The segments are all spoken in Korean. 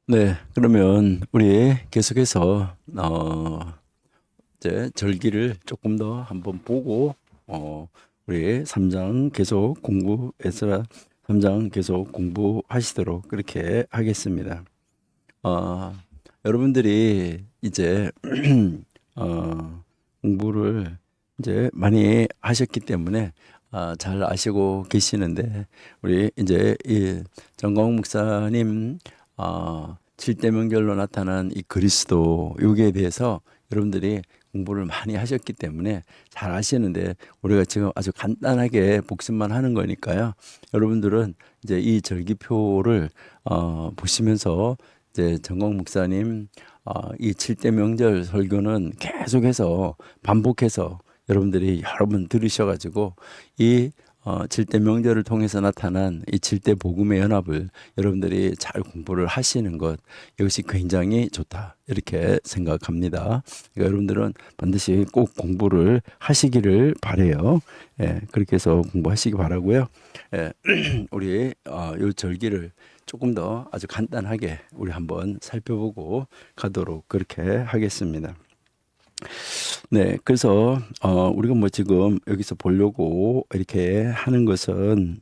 네, 그러면 우리 계속해서 이제 절기를 조금 더 한번 보고 우리 3장 계속 에스라 3장 계속 공부하시도록 그렇게 하겠습니다. 어, 여러분들이 이제 공부를 이제 많이 하셨기 때문에 잘 아시고 계시는데 우리 이제 이 정광훈 목사님 칠대명절로 나타난 이 그리스도 여기에 대해서 여러분들이 공부를 많이 하셨기 때문에 잘 아시는데 우리가 지금 아주 간단하게 복습만 하는 거니까요. 여러분들은 이제 이 절기표를 보시면서 이제 정광 목사님 이 칠대 명절 설교는 계속해서 반복해서 여러분들이 여러 번 들으셔가지고 이 칠대 명절을 통해서 나타난 이 칠대 복음의 연합을 여러분들이 잘 공부를 하시는 것 이것이 굉장히 좋다 이렇게 생각합니다. 그러니까 여러분들은 반드시 꼭 공부를 하시기를 바래요. 예, 그렇게 해서 공부하시기 바라고요. 예, 우리 요 절기를 조금 더 아주 간단하게 우리 한번 살펴보고 가도록 그렇게 하겠습니다. 네, 그래서 우리가 뭐 지금 여기서 보려고 이렇게 하는 것은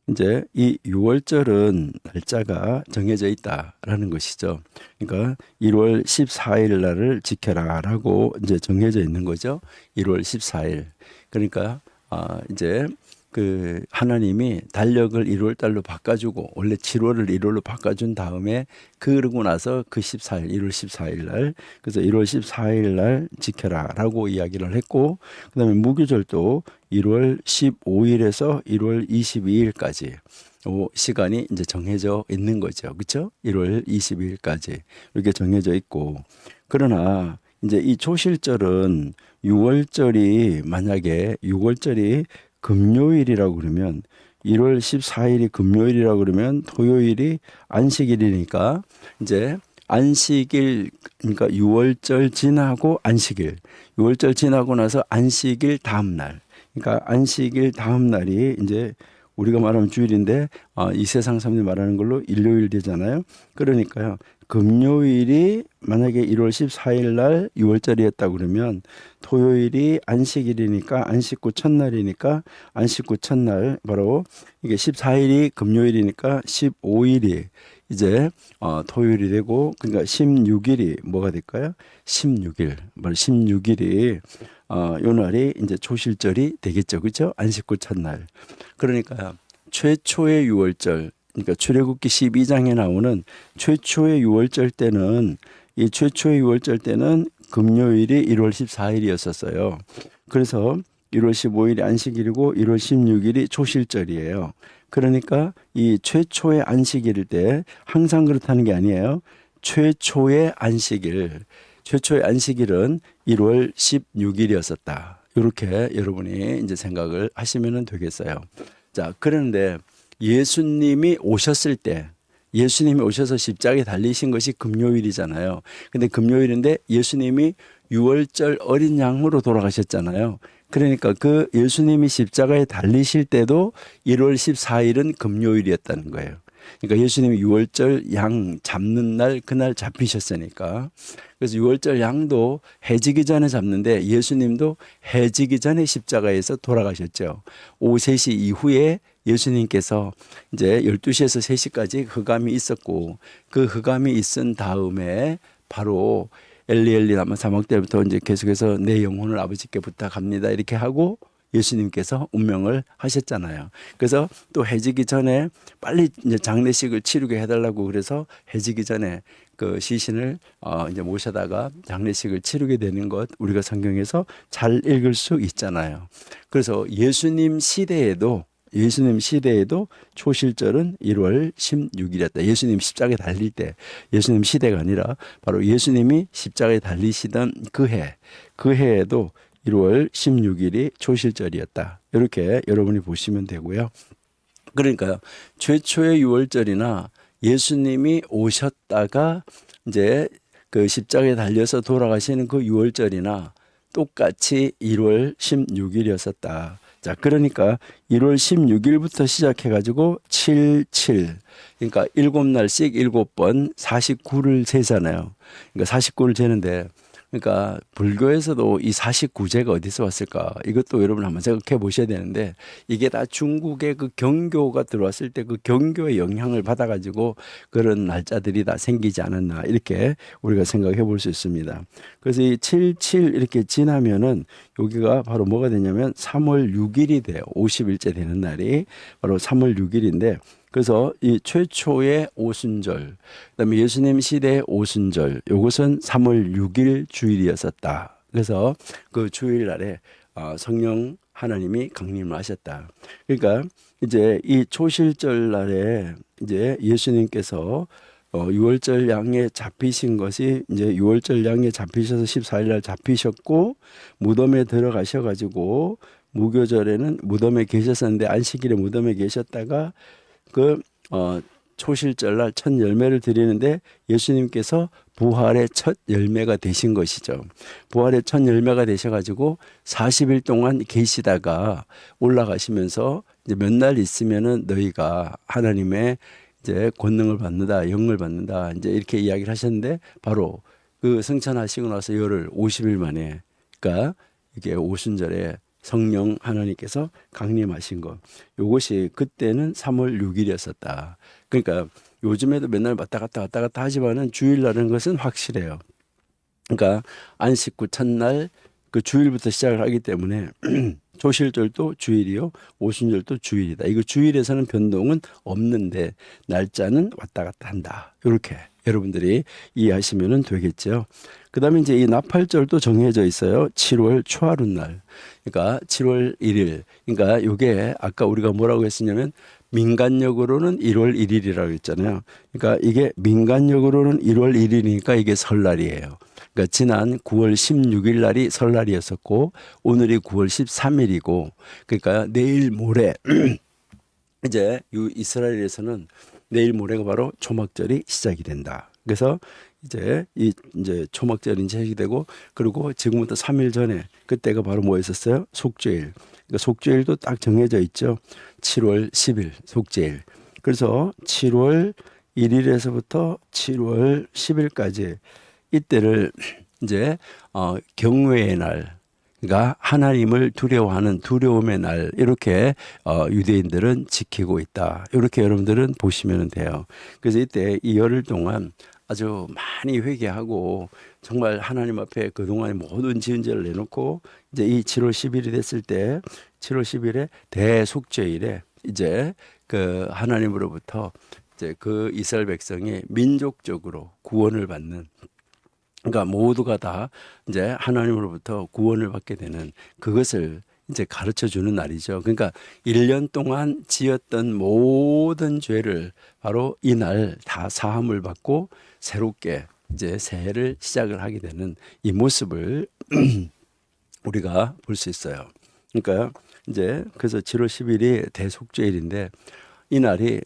이제 이 6월절은 날짜가 정해져 있다라는 것이죠. 그러니까 1월 14일 날을 지켜라라고 이제 정해져 있는 거죠. 1월 14일. 그러니까 이제 그 하나님이 달력을 1월 달로 바꿔주고 원래 7월을 1월로 바꿔준 다음에 그러고 나서 그 14일 1월 14일 날 그래서 1월 14일 날 지켜라라고 이야기를 했고 그다음에 무교절도 1월 15일에서 1월 22일까지 시간이 이제 정해져 있는 거죠. 그렇죠? 1월 22일까지 이렇게 정해져 있고 그러나 이제 이 초실절은 6월절이 만약에 6월절이 금요일이라고 그러면 1월 14일이 금요일이라고 그러면 토요일이 안식일이니까 이제 안식일 그러니까 6월절 지나고 안식일 6월절 지나고 나서 안식일 다음 날 그러니까 안식일 다음 날이 이제 우리가 말하면 주일인데 이 세상 사람들이 말하는 걸로 일요일 되잖아요. 그러니까요. 금요일이 만약에 1월 14일 날 6월절이었다 그러면 토요일이 안식일이니까 안식구 첫날이니까 안식구 첫날 바로 이게 14일이 금요일이니까 15일이 이제 토요일이 되고 그러니까 16일이 뭐가 될까요? 16일. 바로 16일이 요 날이 이제 초실절이 되겠죠. 그렇죠? 안식구 첫날. 그러니까 최초의 6월절 그러니까 출애굽기 12장에 나오는 최초의 6월절 때는 이 최초의 6월절 때는 금요일이 1월 14일이었었어요. 그래서 1월 15일이 안식일이고 1월 16일이 초실절이에요. 그러니까 이 최초의 안식일 때 항상 그렇다는 게 아니에요. 최초의 안식일, 최초의 안식일은 1월 16일이었었다. 이렇게 여러분이 이제 생각을 하시면 되겠어요. 자, 그런데 예수님이 오셨을 때 예수님이 오셔서 십자가에 달리신 것이 금요일이잖아요. 근데 금요일인데 예수님이 6월절 어린 양으로 돌아가셨잖아요. 그러니까 그 예수님이 십자가에 달리실 때도 1월 14일은 금요일이었다는 거예요. 그러니까 예수님이 6월절 양 잡는 날 그날 잡히셨으니까. 그래서 6월절 양도 해지기 전에 잡는데 예수님도 해지기 전에 십자가에서 돌아가셨죠. 오후 3시 이후에 예수님께서 이제 12시에서 3시까지 흑암이 있었고 그 흑암이 있은 다음에 바로 엘리 엘리 라마 사막때부터 이제 계속해서 내 영혼을 아버지께 부탁합니다 이렇게 하고 예수님께서 운명을 하셨잖아요. 그래서 또 해지기 전에 빨리 이제 장례식을 치르게 해달라고 그래서 해지기 전에 그 시신을 이제 모셔다가 장례식을 치르게 되는 것 우리가 성경에서 잘 읽을 수 있잖아요. 그래서 예수님 시대에도 초실절은 1월 16일이었다. 예수님 십자가에 달릴 때 예수님 시대가 아니라 바로 예수님이 십자가에 달리시던 그 해에도 1월 16일이 초실절이었다. 이렇게 여러분이 보시면 되고요. 그러니까요. 최초의 6월절이나 예수님이 오셨다가 이제 그 십자가에 달려서 돌아가시는 그 6월절이나 똑같이 1월 16일이었었다. 자, 그러니까 1월 16일부터 시작해가지고 7, 7. 그러니까 7날씩 7번 49를 재잖아요. 그러니까 49를 재는데, 그러니까 불교에서도 이 49제가 어디서 왔을까? 이것도 여러분 한번 생각해 보셔야 되는데, 이게 다 중국의 그 경교가 들어왔을 때 그 경교의 영향을 받아가지고 그런 날짜들이 다 생기지 않았나, 이렇게 우리가 생각해 볼 수 있습니다. 그래서 이 7, 7 이렇게 지나면은 여기가 바로 뭐가 되냐면 3월 6일이 돼요. 50일째 되는 날이 바로 3월 6일인데, 그래서 이 최초의 오순절, 그다음에 예수님 시대의 오순절, 요것은 3월 6일 주일이었었다. 그래서 그 주일날에 성령 하나님이 강림을 하셨다. 그러니까 이제 이 초실절 날에 이제 예수님께서 6월절 양에 잡히신 것이 이제 6월절 양에 잡히셔서 14일 날 잡히셨고, 무덤에 들어가셔가지고 무교절에는 무덤에 계셨었는데, 안식일에 무덤에 계셨다가 그 초실절날 첫 열매를 드리는데 예수님께서 부활의 첫 열매가 되신 것이죠. 부활의 첫 열매가 되셔가지고 40일 동안 계시다가 올라가시면서 이제 몇 날 있으면은 너희가 하나님의 이제 권능을 받는다, 영을 받는다, 이제 이렇게 이야기를 하셨는데, 바로 그 승천하시고 나서 열흘 50일 만에, 그러니까 이게 오순절에 성령 하나님께서 강림하신 것, 요것이 그때는 3월 6일이었었다. 그러니까 요즘에도 맨날 왔다 갔다 하지만은 주일날은 것은 확실해요. 그러니까 안식 후 첫날 그 주일부터 시작을 하기 때문에 조실절도 주일이요, 오순절도 주일이다. 이거 주일에서는 변동은 없는데 날짜는 왔다 갔다 한다. 이렇게 여러분들이 이해하시면 되겠죠. 그다음에 이제 이 나팔절도 정해져 있어요. 7월 초하룻날. 그러니까 7월 1일. 그러니까 이게 아까 우리가 뭐라고 했었냐면 민간력으로는 1월 1일이라고 했잖아요. 그러니까 이게 민간력으로는 1월 1일이니까 이게 설날이에요. 그러니까 지난 9월 16일 날이 설날이었었고, 오늘이 9월 13일이고, 그러니까 내일 모레 이제 이스라엘에서는 내일 모레가 바로 초막절이 시작이 된다. 그래서 이제 초막절이 시작이 되고, 그리고 지금부터 3일 전에 그때가 바로 뭐였었어요? 속죄일. 그러니까 속죄일도 딱 정해져 있죠. 7월 10일 속죄일. 그래서 7월 1일에서부터 7월 10일까지 이때를 이제 경외의 날, 그러니까 하나님을 두려워하는 두려움의 날, 이렇게 유대인들은 지키고 있다. 이렇게 여러분들은 보시면 돼요. 그래서 이때 이 열흘 동안 아주 많이 회개하고 정말 하나님 앞에 그동안의 모든 지은 죄를 내놓고, 이제 이 7월 10일이 됐을 때 7월 10일에 대속죄일에 이제 그 하나님으로부터 이제 그 이스라엘 백성이 민족적으로 구원을 받는, 그러니까 모두가 다 이제 하나님으로부터 구원을 받게 되는 그것을 이제 가르쳐 주는 날이죠. 그러니까 1년 동안 지었던 모든 죄를 바로 이날 다 사함을 받고 새롭게 이제 새해를 시작을 하게 되는 이 모습을 우리가 볼 수 있어요. 그러니까 이제 그래서 7월 10일이 대속죄일인데, 이 날이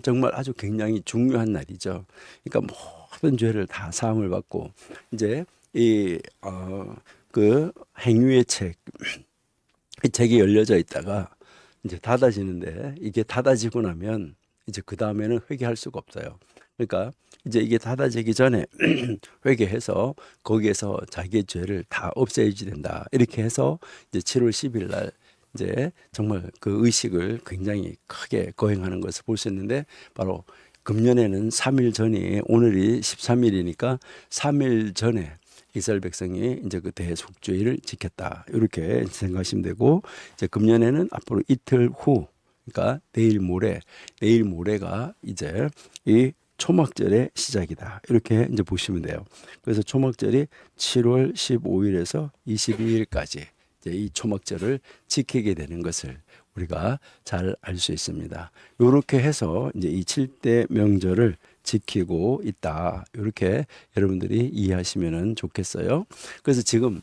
정말 아주 굉장히 중요한 날이죠. 그러니까 모든 죄를 다 사함을 받고, 이제 그 행위의 책, 이 책이 열려져 있다가 이제 닫아지는데, 이게 닫아지고 나면 이제 그 다음에는 회개할 수가 없어요. 그러니까 이제 이게 닫아지기 전에 회개해서 거기에서 자기의 죄를 다 없애야 된다. 이렇게 해서 이제 7월 10일 날 이제 정말 그 의식을 굉장히 크게 거행하는 것을 볼 수 있는데, 바로 금년에는 3일 전이, 오늘이 13일이니까 3일 전에 이스라엘 백성이 이제 그 대속죄일을 지켰다. 이렇게 생각하시면 되고, 이제 금년에는 앞으로 이틀 후, 그러니까 내일 모레가 이제 이 초막절의 시작이다. 이렇게 이제 보시면 돼요. 그래서 초막절이 7월 15일에서 22일까지 이제 이 초막절을 지키게 되는 것을 우리가 잘 알 수 있습니다. 이렇게 해서 이제 이 7대 명절을 지키고 있다. 이렇게 여러분들이 이해하시면 좋겠어요. 그래서 지금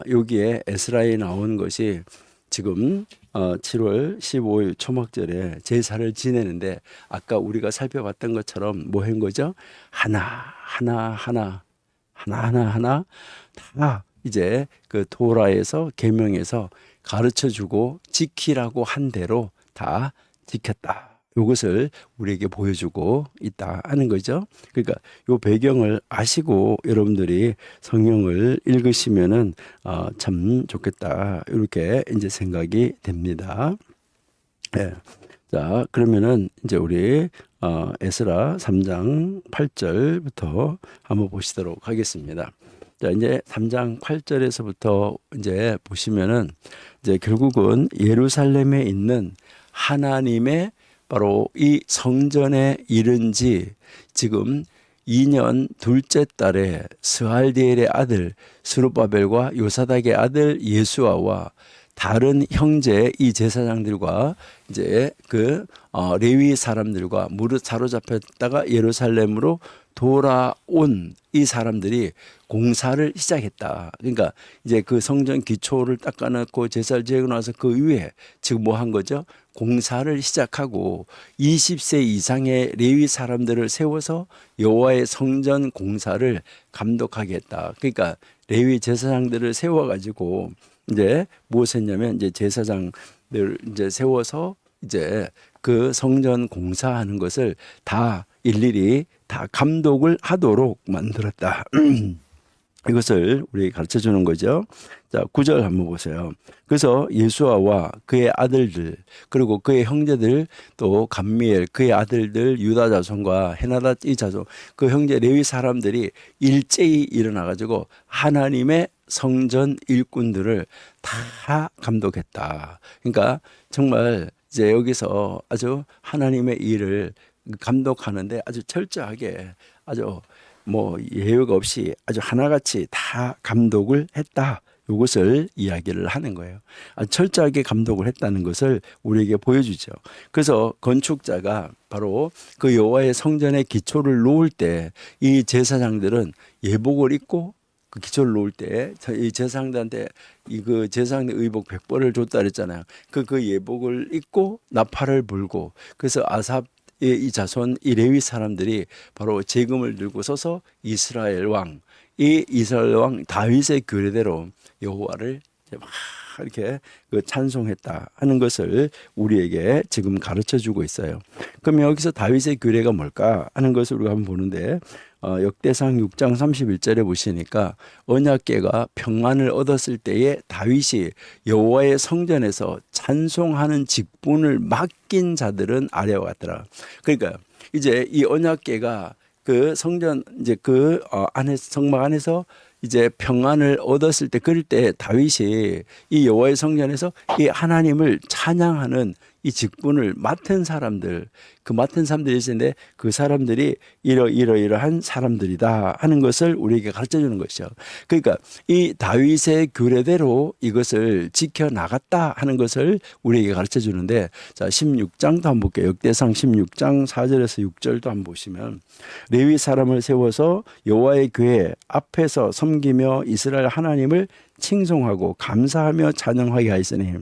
여기에 에스라에 나온 것이 지금 7월 15일 초막절에 제사를 지내는데, 아까 우리가 살펴봤던 것처럼 뭐 한 거죠? 하나 다 이제 그 토라에서 계명에서 가르쳐주고 지키라고 한 대로 다 지켰다. 이것을 우리에게 보여주고 있다 하는 거죠. 그러니까 이 배경을 아시고 여러분들이 성경을 읽으시면은 참 좋겠다. 이렇게 이제 생각이 됩니다. 예. 자, 그러면은 이제 우리 에스라 3장 8절부터 한번 보시도록 하겠습니다. 자, 이제 3장 8절에서부터 이제 보시면은 이제 결국은 예루살렘에 있는 하나님의 바로 이 성전에 이른 지 지금 2년 둘째 달에 스알디엘의 아들 스룹바벨과 요사닥의 아들 예수아와 다른 형제 이 제사장들과 이제 그 레위 사람들과 무릇 사로잡혔다가 예루살렘으로 돌아온 이 사람들이 공사를 시작했다. 그러니까 이제 그 성전 기초를 닦아놓고 제사를 지내고 나서 그 위에 지금 뭐 한 거죠? 공사를 시작하고 20세 이상의 레위 사람들을 세워서 여호와의 성전 공사를 감독하게 했다. 그러니까 레위 제사장들을 세워가지고 이제 무엇을 했냐면 이제 제사장들 이제 세워서 이제 그 성전 공사하는 것을 다 일일이 다 감독을 하도록 만들었다. 이것을 우리 가르쳐 주는 거죠. 자, 9절 한번 보세요. 그래서 예수아와 그의 아들들 그리고 그의 형제들 또 감미엘 그의 아들들 유다 자손과 헤나다 이 자손 그 형제 레위 사람들이 일제히 일어나 가지고 하나님의 성전 일꾼들을 다 감독했다. 그러니까 정말 이제 여기서 아주 하나님의 일을 감독하는데 아주 철저하게 아주 뭐 예외가 없이 아주 하나같이 다 감독을 했다. 이것을 이야기를 하는 거예요. 아주 철저하게 감독을 했다는 것을 우리에게 보여주죠. 그래서 건축자가 바로 그 여호와의 성전의 기초를 놓을 때 이 제사장들은 예복을 입고 그 기초를 놓을 때 이 제사장들한테 그 제사장의 의복 100벌을 줬다 그랬잖아요. 그 예복을 입고 나팔을 불고 그래서 아삽 이 자손 이 레위 사람들이 바로 재금을 들고 서서 이스라엘 왕 다윗의 규례대로 여호와를 막 이렇게 그 찬송했다 하는 것을 우리에게 지금 가르쳐 주고 있어요. 그럼 여기서 다윗의 규례가 뭘까 하는 것을 우리가 한번 보는데 역대상 6장 31절에 보시니까 언약궤가 평안을 얻었을 때에 다윗이 여호와의 성전에서 찬송하는 직분을 맡긴 자들은 아래와 같더라. 그러니까 이제 이 언약궤가 그 성전 이제 그 안에 성막 안에서 이제 평안을 얻었을 때 그럴 때 다윗이 이 여호와의 성전에서 이 하나님을 찬양하는 이 직분을 맡은 사람들 그 맡은 사람들이 있는데 그 사람들이 이러이러한 사람들이다 하는 것을 우리에게 가르쳐 주는 것이죠. 그러니까 이 다윗의 규례대로 이것을 지켜 나갔다 하는 것을 우리에게 가르쳐 주는데 자 16장도 한번 볼게요. 역대상 16장 4절에서 6절도 한번 보시면 레위 사람을 세워서 여호와의 궤 앞에서 섬기며 이스라엘 하나님을 칭송하고 감사하며 찬양하게 하였으니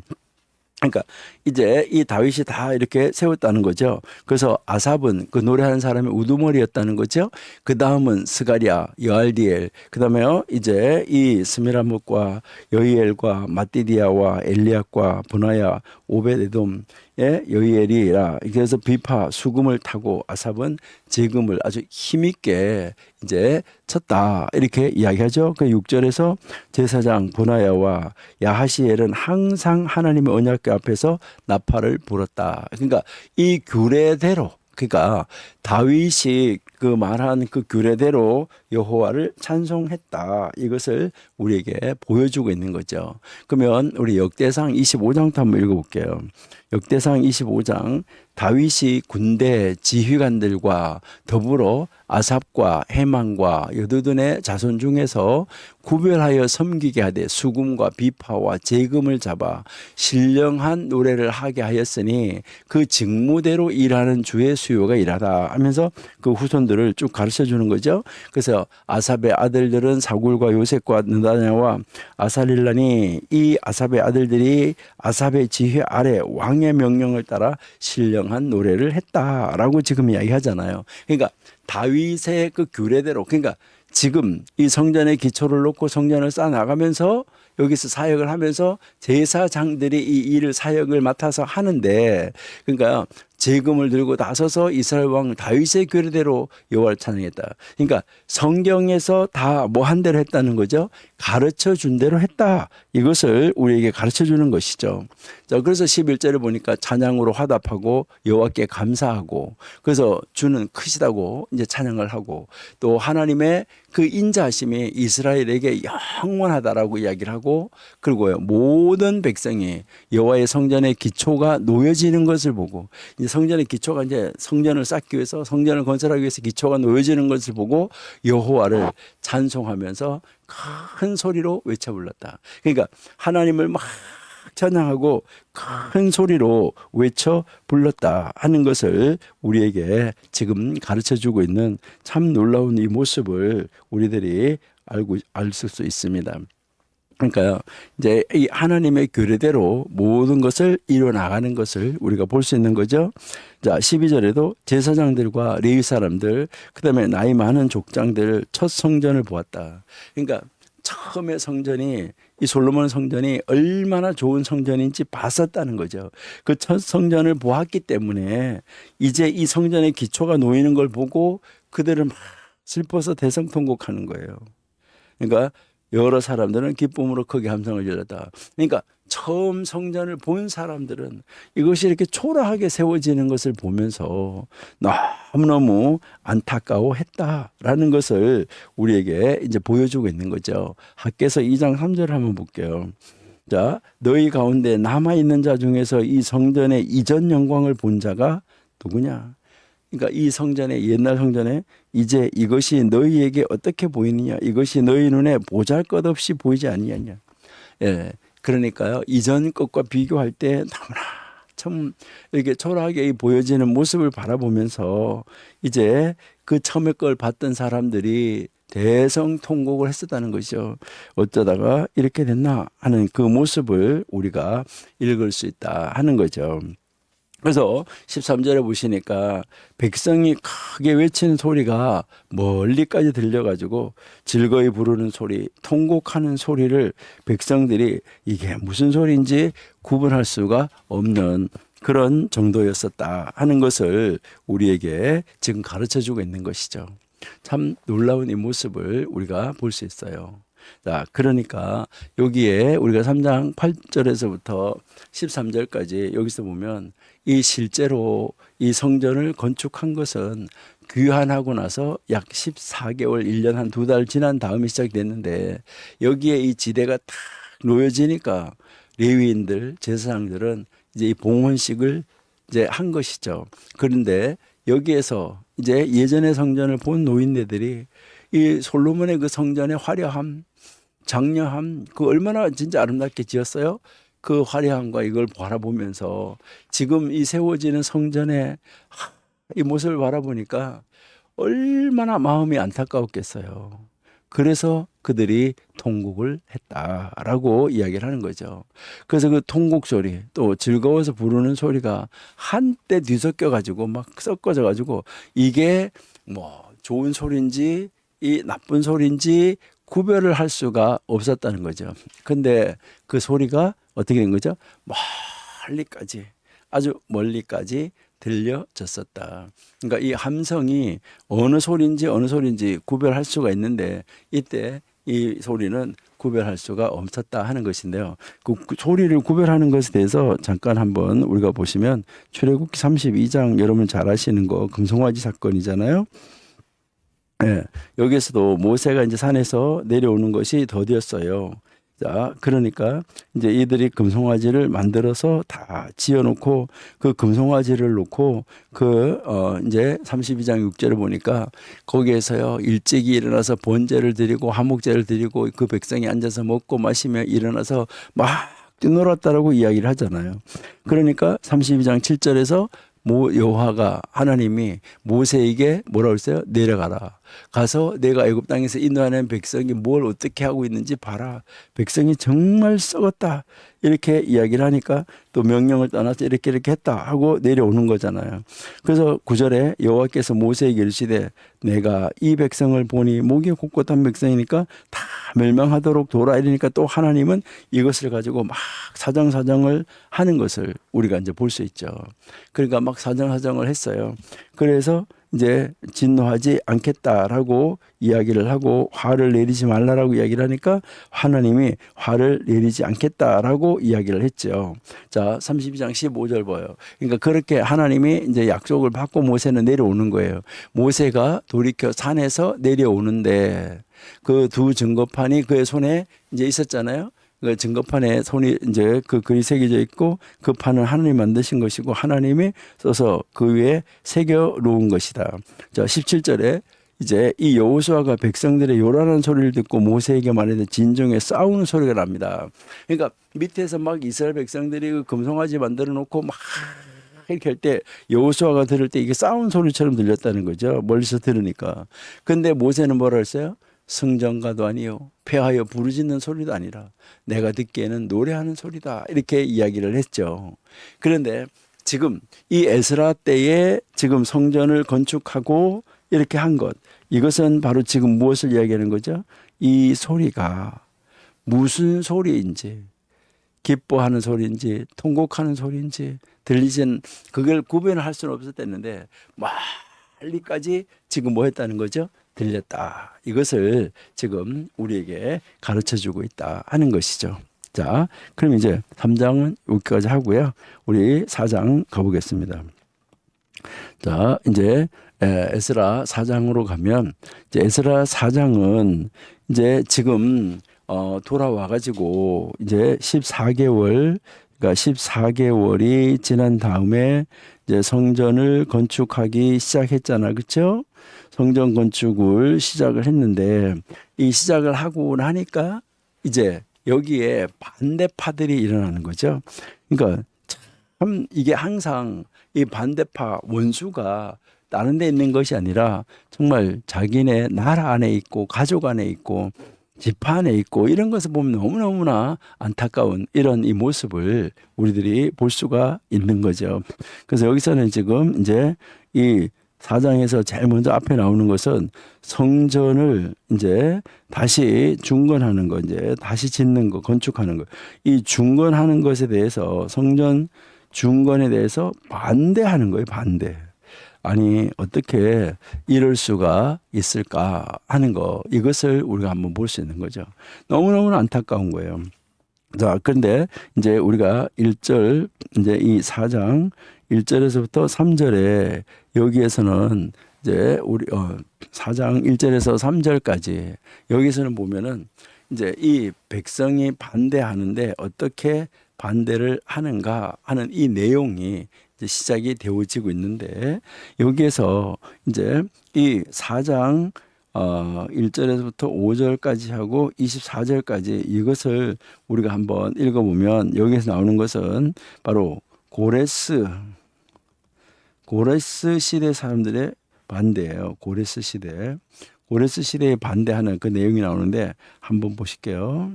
그러니까 이제 이 다윗이 다 이렇게 세웠다는 거죠. 그래서 아삽은 그 노래하는 사람의 우두머리였다는 거죠. 그 다음은 스가랴, 여알디엘, 그 다음에요 이제 이 스미라목과 여이엘과 마띠디아와 엘리압과 브나야, 오베데돔의 여이엘이라 그래서 비파 수금을 타고 아삽은 재금을 아주 힘있게 이제 쳤다 이렇게 이야기하죠. 그 6절에서 제사장 보나야와 야하시엘은 항상 하나님의 언약궤 앞에서 나팔을 불었다. 그러니까 이 규례대로 그러니까 다윗이 그 말한 그 규례대로 여호와를 찬송했다. 이것을 우리에게 보여주고 있는 거죠. 그러면 우리 역대상 25장도 한번 읽어볼게요. 역대상 25장 다윗이 군대 지휘관들과 더불어 아삽과 헤만과 여두둔의 자손 중에서 구별하여 섬기게 하되 수금과 비파와 재금을 잡아 신령한 노래를 하게 하였으니 그 직무대로 일하는 주의 수요가 일하다 하면서 그 후손들을 쭉 가르쳐 주는 거죠. 그래서 아삽의 아들들은 사굴과 요셉과 느다냐와 아사릴라니 이 아삽의 아들들이 아삽의 지휘 아래 왕의 명령을 따라 신령한 노래를 했다라고 지금 이야기하잖아요. 그러니까 다윗의 그 규례대로 그러니까 지금 이 성전의 기초를 놓고 성전을 쌓아 나가면서 여기서 사역을 하면서 제사장들이 이 일을 사역을 맡아서 하는데, 그러니까 재금을 들고 나서서 이스라엘 왕 다윗의 규례대로 여호와를 찬양했다. 그러니까 성경에서 다 뭐 한 대로 했다는 거죠. 가르쳐 준 대로 했다. 이것을 우리에게 가르쳐 주는 것이죠. 자, 그래서 11절에 보니까 찬양으로 화답하고 여호와께 감사하고, 그래서 주는 크시다고 이제 찬양을 하고, 또 하나님의 그 인자하심이 이스라엘에게 영원하다라고 이야기를 하고, 그리고요 모든 백성이 여호와의 성전의 기초가 놓여지는 것을 보고, 이제 성전의 기초가 이제 성전을 쌓기 위해서, 성전을 건설하기 위해서 기초가 놓여지는 것을 보고 여호와를 찬송하면서 큰 소리로 외쳐 불렀다. 그러니까 하나님을 막 찬양하고 큰 소리로 외쳐 불렀다 하는 것을 우리에게 지금 가르쳐 주고 있는 참 놀라운 이 모습을 우리들이 알 수 있습니다. 그러니까 이제 이 하나님의 규례대로 모든 것을 이루어 나가는 것을 우리가 볼 수 있는 거죠. 자, 12절에도 제사장들과 레위 사람들, 그다음에 나이 많은 족장들 첫 성전을 보았다. 그러니까 처음에 성전이, 이 솔로몬 성전이 얼마나 좋은 성전인지 봤었다는 거죠. 그 첫 성전을 보았기 때문에 이제 이 성전의 기초가 놓이는 걸 보고 그들은 막 슬퍼서 대성통곡하는 거예요. 그러니까 여러 사람들은 기쁨으로 크게 함성을 질렀다. 그러니까 처음 성전을 본 사람들은 이것이 이렇게 초라하게 세워지는 것을 보면서 너무너무 안타까워했다라는 것을 우리에게 이제 보여주고 있는 거죠. 학개서 2장 3절을 한번 볼게요. 자, 너희 가운데 남아있는 자 중에서 이 성전의 이전 영광을 본 자가 누구냐? 그러니까 이 성전에, 옛날 성전에 이제 이것이 너희에게 어떻게 보이느냐? 이것이 너희 눈에 보잘것없이 보이지 아니하냐? 예, 그러니까요, 이전 것과 비교할 때 너무나 참 이렇게 초라하게 보여지는 모습을 바라보면서 이제 그 처음에 걸 봤던 사람들이 대성통곡을 했었다는 것이죠. 어쩌다가 이렇게 됐나 하는 그 모습을 우리가 읽을 수 있다 하는 거죠. 그래서 13절에 보시니까 백성이 크게 외치는 소리가 멀리까지 들려가지고 즐거이 부르는 소리, 통곡하는 소리를 백성들이 이게 무슨 소리인지 구분할 수가 없는 그런 정도였었다 하는 것을 우리에게 지금 가르쳐주고 있는 것이죠. 참 놀라운 이 모습을 우리가 볼 수 있어요. 자, 그러니까 여기에 우리가 3장 8절에서부터 13절까지 여기서 보면 이 실제로 이 성전을 건축한 것은 귀환하고 나서 약 14개월, 1년 한 2달 지난 다음에 시작됐는데, 여기에 이 지대가 탁 놓여지니까 레위인들, 제사장들은 이제 이 봉헌식을 이제 한 것이죠. 그런데 여기에서 이제 예전의 성전을 본 노인네들이 이 솔로몬의 그 성전의 화려함, 장려함, 그 얼마나 진짜 아름답게 지었어요. 그 화려함과 이걸 바라보면서 지금 이 세워지는 성전의 이 모습을 바라보니까 얼마나 마음이 안타까웠겠어요. 그래서 그들이 통곡을 했다라고 이야기를 하는 거죠. 그래서 그 통곡 소리, 또 즐거워서 부르는 소리가 한때 뒤섞여 가지고 막 섞어져 가지고 이게 뭐 좋은 소리인지 이 나쁜 소리인지 구별을 할 수가 없었다는 거죠. 근데 그 소리가 어떻게 된 거죠? 멀리까지, 아주 멀리까지 들려졌었다. 그러니까 이 함성이 어느 소리인지 구별할 수가 있는데, 이때 이 소리는 구별할 수가 없었다 하는 것인데요. 그 소리를 구별하는 것에 대해서 잠깐 한번 우리가 보시면, 출애굽기 32장 여러분 잘 아시는 거 금송아지 사건이잖아요. 예, 여기에서도 모세가 이제 산에서 내려오는 것이 더디었어요. 자, 그러니까 이제 이들이 금송아지를 만들어서 다 지어놓고 그 금송아지를 놓고 이제 32장 6절을 보니까 거기에서요 일찍이 일어나서 번제를 드리고 화목제를 드리고 그 백성이 앉아서 먹고 마시며 일어나서 막 뛰놀았다라고 이야기를 하잖아요. 그러니까 32장 7절에서 여호와가 하나님이 모세에게 뭐라고 했어요? 내려가라. 가서 내가 애굽 땅에서 인도하는 백성이 뭘 어떻게 하고 있는지 봐라. 백성이 정말 썩었다. 이렇게 이야기를 하니까 또 명령을 떠나서 이렇게 했다 하고 내려오는 거잖아요. 그래서 9절에 여호와께서 모세에게 이르시되 내가 이 백성을 보니 목이 곧곧한 백성이니까 다 멸망하도록 도라 이러니까 또 하나님은 이것을 가지고 막 사정사정을 하는 것을 우리가 이제 볼 수 있죠. 그러니까 막 사정사정을 했어요. 그래서 이제 진노하지 않겠다라고 이야기를 하고 화를 내리지 말라라고 이야기를 하니까 하나님이 화를 내리지 않겠다라고 이야기를 했죠. 자, 32장 15절 봐요. 그러니까 그렇게 하나님이 이제 약속을 받고 모세는 내려오는 거예요. 모세가 돌이켜 산에서 내려오는데 그 두 증거판이 그의 손에 이제 있었잖아요. 그 증거판에 손이 이제 그 글이 새겨져 있고 그 판은 하나님이 만드신 것이고 하나님이 써서 그 위에 새겨 놓은 것이다. 자, 17절에 이제 이 여호수아가 백성들의 요란한 소리를 듣고 모세에게 말하되 진정에 싸우는 소리가 납니다. 그러니까 밑에서 막 이스라엘 백성들이 그 금송아지 만들어 놓고 막 이렇게 할 때 여호수아가 들을 때 이게 싸운 소리처럼 들렸다는 거죠. 멀리서 들으니까. 근데 모세는 뭐라 했어요? 승전가도 아니요 패하여 부르짖는 소리도 아니라 내가 듣기에는 노래하는 소리다 이렇게 이야기를 했죠. 그런데 지금 이 에스라 때에 지금 성전을 건축하고 이렇게 한 것, 이것은 바로 지금 무엇을 이야기하는 거죠? 이 소리가 무슨 소리인지, 기뻐하는 소리인지 통곡하는 소리인지 들리진 그걸 구별을 할 수는 없었댔는데 멀리까지 지금 뭐 했다는 거죠? 들렸다. 이것을 지금 우리에게 가르쳐주고 있다 하는 것이죠. 자, 그럼 이제 3장은 여기까지 하고요. 우리 4장 가보겠습니다. 자, 이제 에스라 4장으로 가면 이제 에스라 4장은 이제 지금 돌아와 가지고 이제 14개월 그러니까 14개월이 지난 다음에 이제 성전을 건축하기 시작했잖아. 그렇죠? 성전 건축을 시작을 했는데 이 시작을 하고 나니까 이제 여기에 반대파들이 일어나는 거죠. 그러니까 참 이게 항상 이 반대파 원수가 다른 데 있는 것이 아니라 정말 자기네 나라 안에 있고 가족 안에 있고 지파 안에 있고 이런 것을 보면 너무너무나 안타까운 이런 이 모습을 우리들이 볼 수가 있는 거죠. 그래서 여기서는 지금 이제 이 4장에서 제일 먼저 앞에 나오는 것은 성전을 이제 다시 중건하는 거, 이제 다시 짓는 거, 건축하는 거. 이 중건하는 것에 대해서 성전 중건에 대해서 반대하는 거예요, 반대. 아니 어떻게 이럴 수가 있을까 하는 거, 이것을 우리가 한번 볼 수 있는 거죠. 너무너무 안타까운 거예요. 자, 그런데 이제 우리가 1절 이제 이 4장 1절에서부터 3절에 여기에서는 이제 우리 4장 1절에서 3절까지 여기서는 보면은 이제 이 백성이 반대하는데 어떻게 반대를 하는가 하는 이 내용이 이제 시작이 되어지고 있는데 여기에서 이제 이 4장 1절에서부터 5절까지 하고 24절까지 이것을 우리가 한번 읽어보면 여기에서 나오는 것은 바로 고레스 시대 사람들의 반대예요. 고레스 시대에 반대하는 그 내용이 나오는데 한번 보실게요.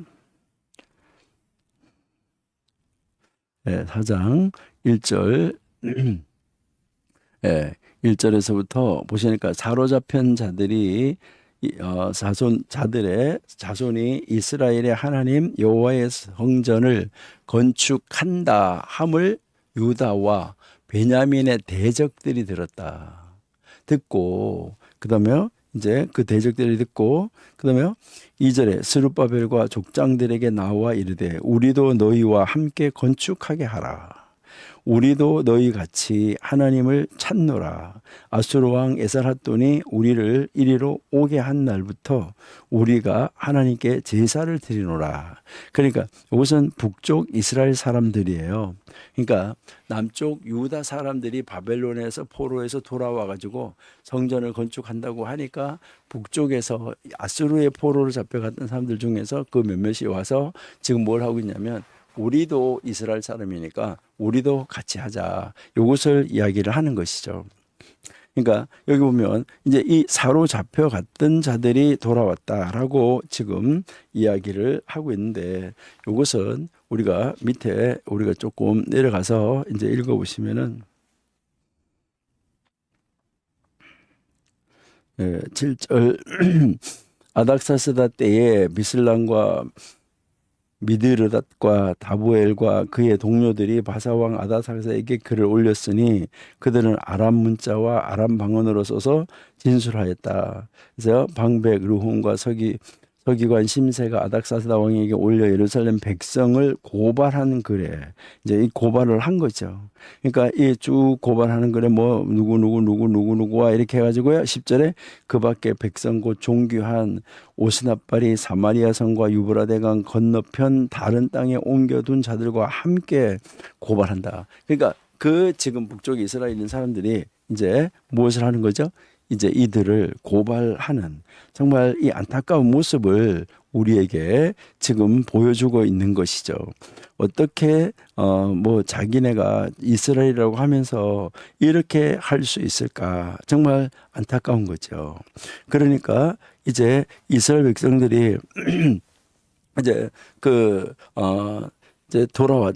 네, 4장 1절 네, 1절에서부터 보시니까 사로잡힌 자들이 자손이 이스라엘의 하나님 여호와의 성전을 건축한다 함을 유다와 베냐민의 대적들이 들었다. 듣고 그다음에 이제 그 대적들이 듣고 그다음에 2절에 스룹바벨과 족장들에게 나와 이르되 우리도 너희와 함께 건축하게 하라. 우리도 너희 같이 하나님을 찾노라. 아수르 왕 에살핫돈이 우리를 이리로 오게 한 날부터 우리가 하나님께 제사를 드리노라. 그러니까 이것은 북쪽 이스라엘 사람들이에요. 그러니까 남쪽 유다 사람들이 바벨론에서 포로에서 돌아와 가지고 성전을 건축한다고 하니까 북쪽에서 아수르의 포로로 잡혀갔던 사람들 중에서 그 몇몇이 와서 지금 뭘 하고 있냐면 우리도 이스라엘 사람이니까 우리도 같이 하자. 이것을 이야기를 하는 것이죠. 그러니까 여기 보면 이제 이 사로잡혀 갔던 자들이 돌아왔다라고 지금 이야기를 하고 있는데, 이것은 우리가 밑에 우리가 조금 내려가서 이제 읽어보시면은 7절 아닥사스다 때에 비슬람과 미드르닷과 다부엘과 그의 동료들이 바사왕 아닥사스에게 글을 올렸으니 그들은 아람 문자와 아람 방언으로 써서 진술하였다. 그래서 방백 르훔과 서기관 심세가 아닥사스다 왕에게 올려 예루살렘 백성을 고발하는 글에 이제 이 고발을 한 거죠. 그러니까 이 쭉 고발하는 글에 뭐 누구와 이렇게 해가지고요. 10절에 그 밖에 백성 곧 종교한 오스나발이 사마리아 성과 유브라데강 건너편 다른 땅에 옮겨둔 자들과 함께 고발한다. 그러니까 그 지금 북쪽에 이스라엘에 있는 사람들이 이제 무엇을 하는 거죠? 이제 이들을 고발하는 정말 이 안타까운 모습을 우리에게 지금 보여주고 있는 것이죠. 어떻게 뭐 자기네가 이스라엘이라고 하면서 이렇게 할 수 있을까? 정말 안타까운 거죠. 그러니까 이제 이스라엘 백성들이 이제 이제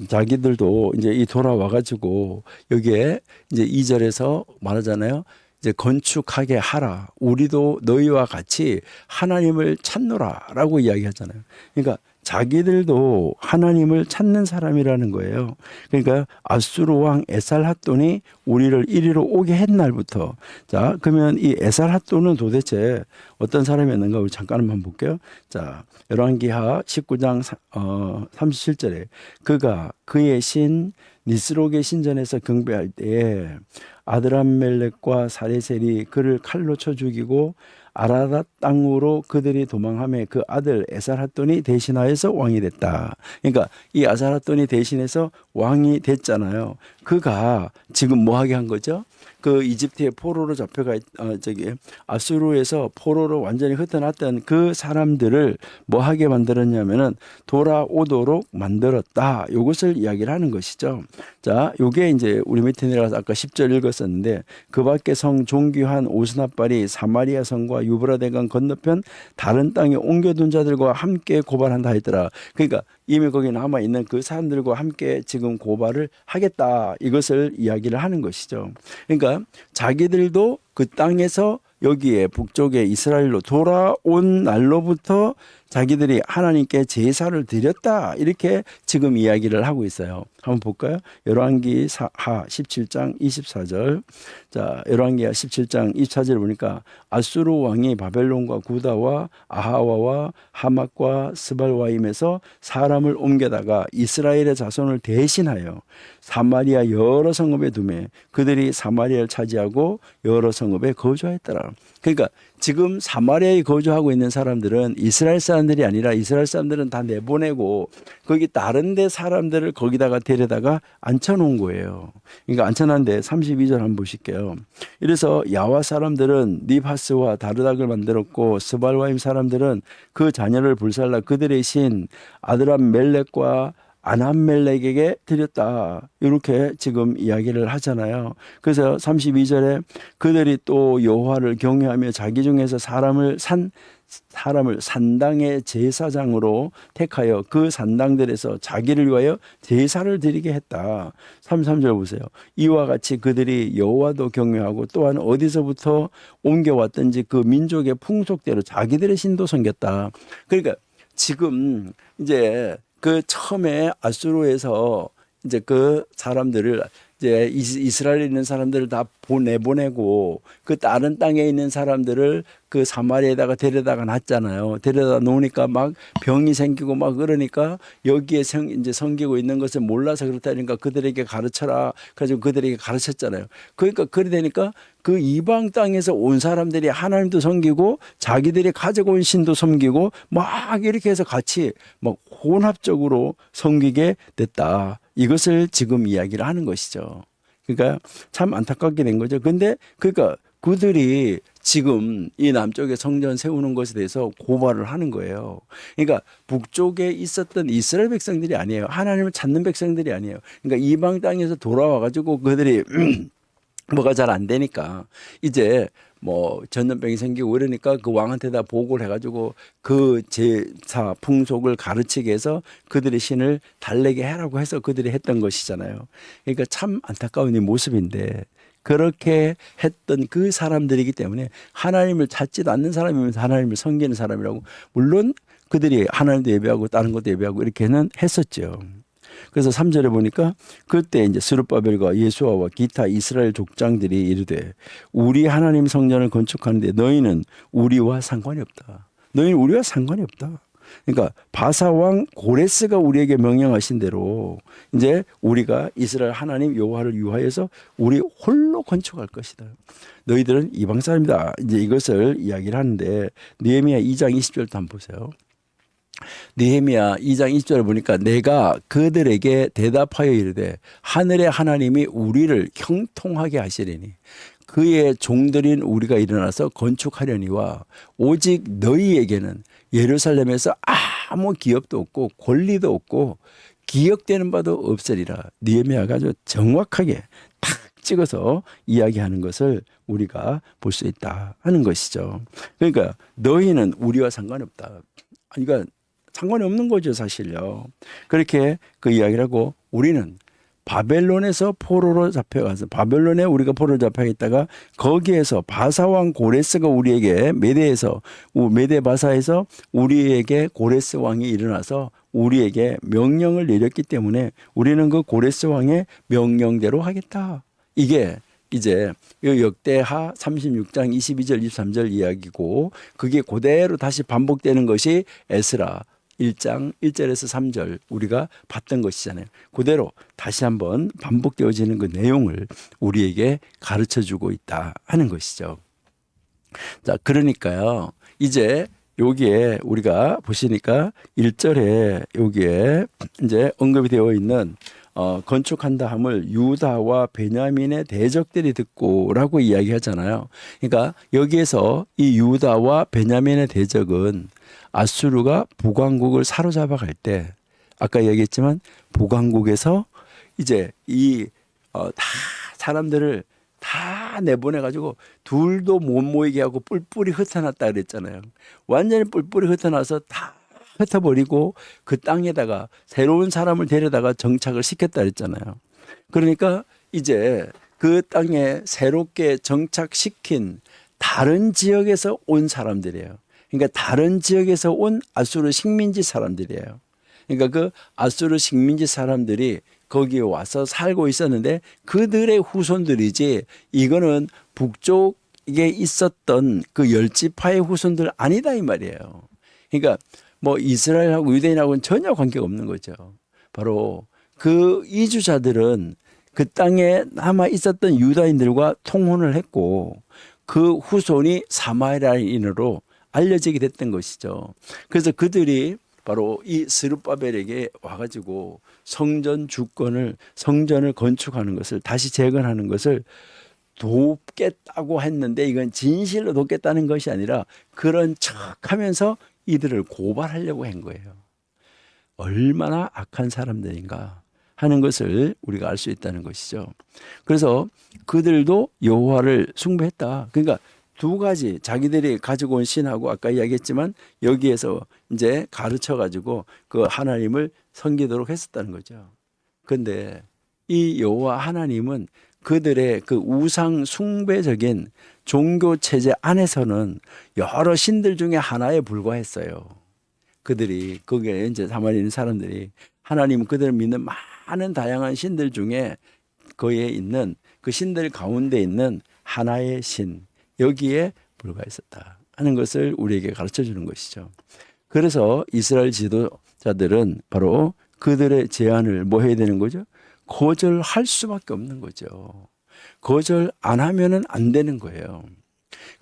자기들도 이제 이 돌아와 가지고 여기에 이제 2절에서 말하잖아요. 이제 건축하게 하라. 우리도 너희와 같이 하나님을 찾노라라고 이야기하잖아요. 그러니까 자기들도 하나님을 찾는 사람이라는 거예요. 그러니까 아수르 왕 에살핫돈이 우리를 이리로 오게 한 날부터, 자 그러면 이 에살핫돈은 도대체 어떤 사람이었는가 우리 잠깐 한번 볼게요. 자 열왕기하 19장 37절에 그가 그의 신 니스록의 신전에서 경배할 때에 아드람멜렉과 사레셀이 그를 칼로 쳐 죽이고 아라닷 땅으로 그들이 도망하며 그 아들 에살핫돈이 대신하여서 왕이 됐다. 그러니까 이 에살핫돈이 대신해서 왕이 됐잖아요. 그가 지금 뭐 하게 한 거죠? 그 이집트의 포로로 잡혀가 아수르에서 포로로 완전히 흩어났던 그 사람들을 뭐 하게 만들었냐면은 돌아오도록 만들었다. 이것을 이야기를 하는 것이죠. 자, 요게 이제 우리 밑에 내려가서 아까 10절 읽었었는데 그 밖에 성 종기한 오스나발이 사마리아 성과 유브라데강 건너편 다른 땅에 옮겨둔 자들과 함께 고발한다 했더라. 그러니까 이미 거기 남아 있는 그 사람들과 함께 지금 고발을 하겠다. 이것을 이야기를 하는 것이죠. 그러니까 자기들도 그 땅에서 여기에 북쪽에 이스라엘로 돌아온 날로부터 자기들이 하나님께 제사를 드렸다. 이렇게 지금 이야기를 하고 있어요. 한번 볼까요? 열왕기하 17장 24절. 자, 열왕기하 17장 24절 보니까 아수르 왕이 바벨론과 구다와 아하와와 하맛과 스발와임에서 사람을 옮겨다가 이스라엘의 자손을 대신하여 사마리아 여러 성읍에 두매 그들이 사마리아를 차지하고 여러 성읍에 거주하였더라. 그러니까 지금 사마리아에 거주하고 있는 사람들은 이스라엘 사람들이 아니라 이스라엘 사람들은 다 내보내고 거기 다른 데 사람들을 거기다가 데려다가 앉혀놓은 거예요. 그러니까 앉혀놨는데 32절 한번 보실게요. 이래서 야와 사람들은 니바스와 다르닥을 만들었고 스발와임 사람들은 그 자녀를 불살라 그들의 신 아드람 멜렉과 아남멜렉에게 드렸다. 이렇게 지금 이야기를 하잖아요. 그래서 32절에 그들이 또 여호와를 경외하며 자기 중에서 사람을 산당의 제사장으로 택하여 그 산당들에서 자기를 위하여 제사를 드리게 했다. 33절 보세요. 이와 같이 그들이 여호와도 경외하고 또한 어디서부터 옮겨왔든지 그 민족의 풍속대로 자기들의 신도 섬겼다. 그러니까 지금 이제 그 처음에 아수르에서 이제 그 사람들을 이제 이스라엘에 있는 사람들을 다 내보내고 그 다른 땅에 있는 사람들을 그 사마리아에다가 데려다가 놨잖아요. 데려다 놓으니까 막 병이 생기고 막 그러니까 여기에 이제 섬기고 있는 것을 몰라서 그렇다니까 그들에게 가르쳐라. 그래가지고 그들에게 가르쳤잖아요. 그러니까 그래 되니까 그 이방 땅에서 온 사람들이 하나님도 섬기고 자기들이 가지고 온 신도 섬기고 막 이렇게 해서 같이 막 혼합적으로 섬기게 됐다. 이것을 지금 이야기를 하는 것이죠. 그러니까 참 안타깝게 된 거죠. 근데 그러니까 그들이 지금 이 남쪽에 성전 세우는 것에 대해서 고발을 하는 거예요. 그러니까 북쪽에 있었던 이스라엘 백성들이 아니에요. 하나님을 찾는 백성들이 아니에요. 그러니까 이방 땅에서 돌아와 가지고 그들이 뭐가 잘 안 되니까 이제 뭐 전염병이 생기고 이러니까 그 왕한테다 보고를 해가지고 그 제사 풍속을 가르치게 해서 그들의 신을 달래게 하라고 해서 그들이 했던 것이잖아요. 그러니까 참 안타까운 이 모습인데 그렇게 했던 그 사람들이기 때문에 하나님을 찾지도 않는 사람이면서 하나님을 섬기는 사람이라고, 물론 그들이 하나님도 예배하고 다른 것도 예배하고 이렇게는 했었죠. 그래서 3절에 보니까 그때 이제 스룹바벨과 예수아와 기타 이스라엘 족장들이 이르되 우리 하나님 성전을 건축하는데 너희는 우리와 상관이 없다. 너희는 우리와 상관이 없다. 그러니까 바사 왕 고레스가 우리에게 명령하신 대로 이제 우리가 이스라엘 하나님 여호와를 위하여서 우리 홀로 건축할 것이다. 너희들은 이방 사람이다. 이제 이것을 이야기를 하는데 느헤미야 2장 20절도 한번 보세요. 느헤미야 2장 20절을 보니까 내가 그들에게 대답하여 이르되 하늘의 하나님이 우리를 형통하게 하시리니 그의 종들인 우리가 일어나서 건축하려니와 오직 너희에게는 예루살렘에서 아무 기업도 없고 권리도 없고 기억되는 바도 없으리라. 느헤미야가 아주 정확하게 탁 찍어서 이야기하는 것을 우리가 볼 수 있다 하는 것이죠. 그러니까 너희는 우리와 상관없다. 그러니까 상관이 없는 거죠, 사실요. 그렇게 그 이야기를 하고 우리는 바벨론에서 포로로 잡혀가서 바벨론에 우리가 포로로 잡혀있다가 거기에서 바사왕 고레스가 우리에게 메대 바사에서 우리에게 고레스 왕이 일어나서 우리에게 명령을 내렸기 때문에 우리는 그 고레스 왕의 명령대로 하겠다. 이게 이제 역대하 36장 22절 23절 이야기고 그게 그대로 다시 반복되는 것이 에스라 1장 1절에서 3절 우리가 봤던 것이잖아요. 그대로 다시 한번 반복되어지는 그 내용을 우리에게 가르쳐주고 있다 하는 것이죠. 자, 그러니까요. 이제 여기에 우리가 보시니까 1절에 여기에 이제 언급이 되어 있는 건축한다 함을 유다와 베냐민의 대적들이 듣고라고 이야기하잖아요. 그러니까 여기에서 이 유다와 베냐민의 대적은 아수르가 북왕국을 사로잡아 갈 때 아까 얘기했지만 북왕국에서 이제 다 사람들을 다 내보내가지고 둘도 못 모이게 하고 뿔뿔이 흩어놨다 그랬잖아요. 완전히 뿔뿔이 흩어나서 다 흩어버리고 그 땅에다가 새로운 사람을 데려다가 정착을 시켰다 그랬잖아요. 그러니까 이제 그 땅에 새롭게 정착시킨 다른 지역에서 온 사람들이에요. 그러니까 다른 지역에서 온 아수르 식민지 사람들이에요. 그러니까 그 아수르 식민지 사람들이 거기에 와서 살고 있었는데 그들의 후손들이지 이거는 북쪽에 있었던 그 열지파의 후손들 아니다 이 말이에요. 그러니까 뭐 이스라엘하고 유대인하고는 전혀 관계가 없는 거죠. 바로 그 이주자들은 그 땅에 남아 있었던 유다인들과 통혼을 했고 그 후손이 사마리아인으로 알려지게 됐던 것이죠. 그래서 그들이 바로 이 스룹바벨에게 와가지고 성전을 건축하는 것을 다시 재건하는 것을 돕겠다고 했는데 이건 진실로 돕겠다는 것이 아니라 그런 척하면서 이들을 고발하려고 한 거예요. 얼마나 악한 사람들인가 하는 것을 우리가 알 수 있다는 것이죠. 그래서 그들도 여호와를 숭배했다. 그러니까 두 가지 자기들이 가지고 온 신하고 아까 이야기했지만 여기에서 이제 가르쳐 가지고 그 하나님을 섬기도록 했었다는 거죠. 그런데 이 여호와 하나님은 그들의 그 우상 숭배적인 종교 체제 안에서는 여러 신들 중에 하나에 불과했어요. 그들이 거기에 이제 사마리아 있는 사람들이 하나님 그들을 믿는 많은 다양한 신들 중에 거기에 있는 그 신들 가운데 있는 하나의 신 여기에 불과했었다 하는 것을 우리에게 가르쳐 주는 것이죠. 그래서 이스라엘 지도자들은 바로 그들의 제안을 뭐 해야 되는 거죠? 거절할 수밖에 없는 거죠. 거절 안 하면은 안 되는 거예요.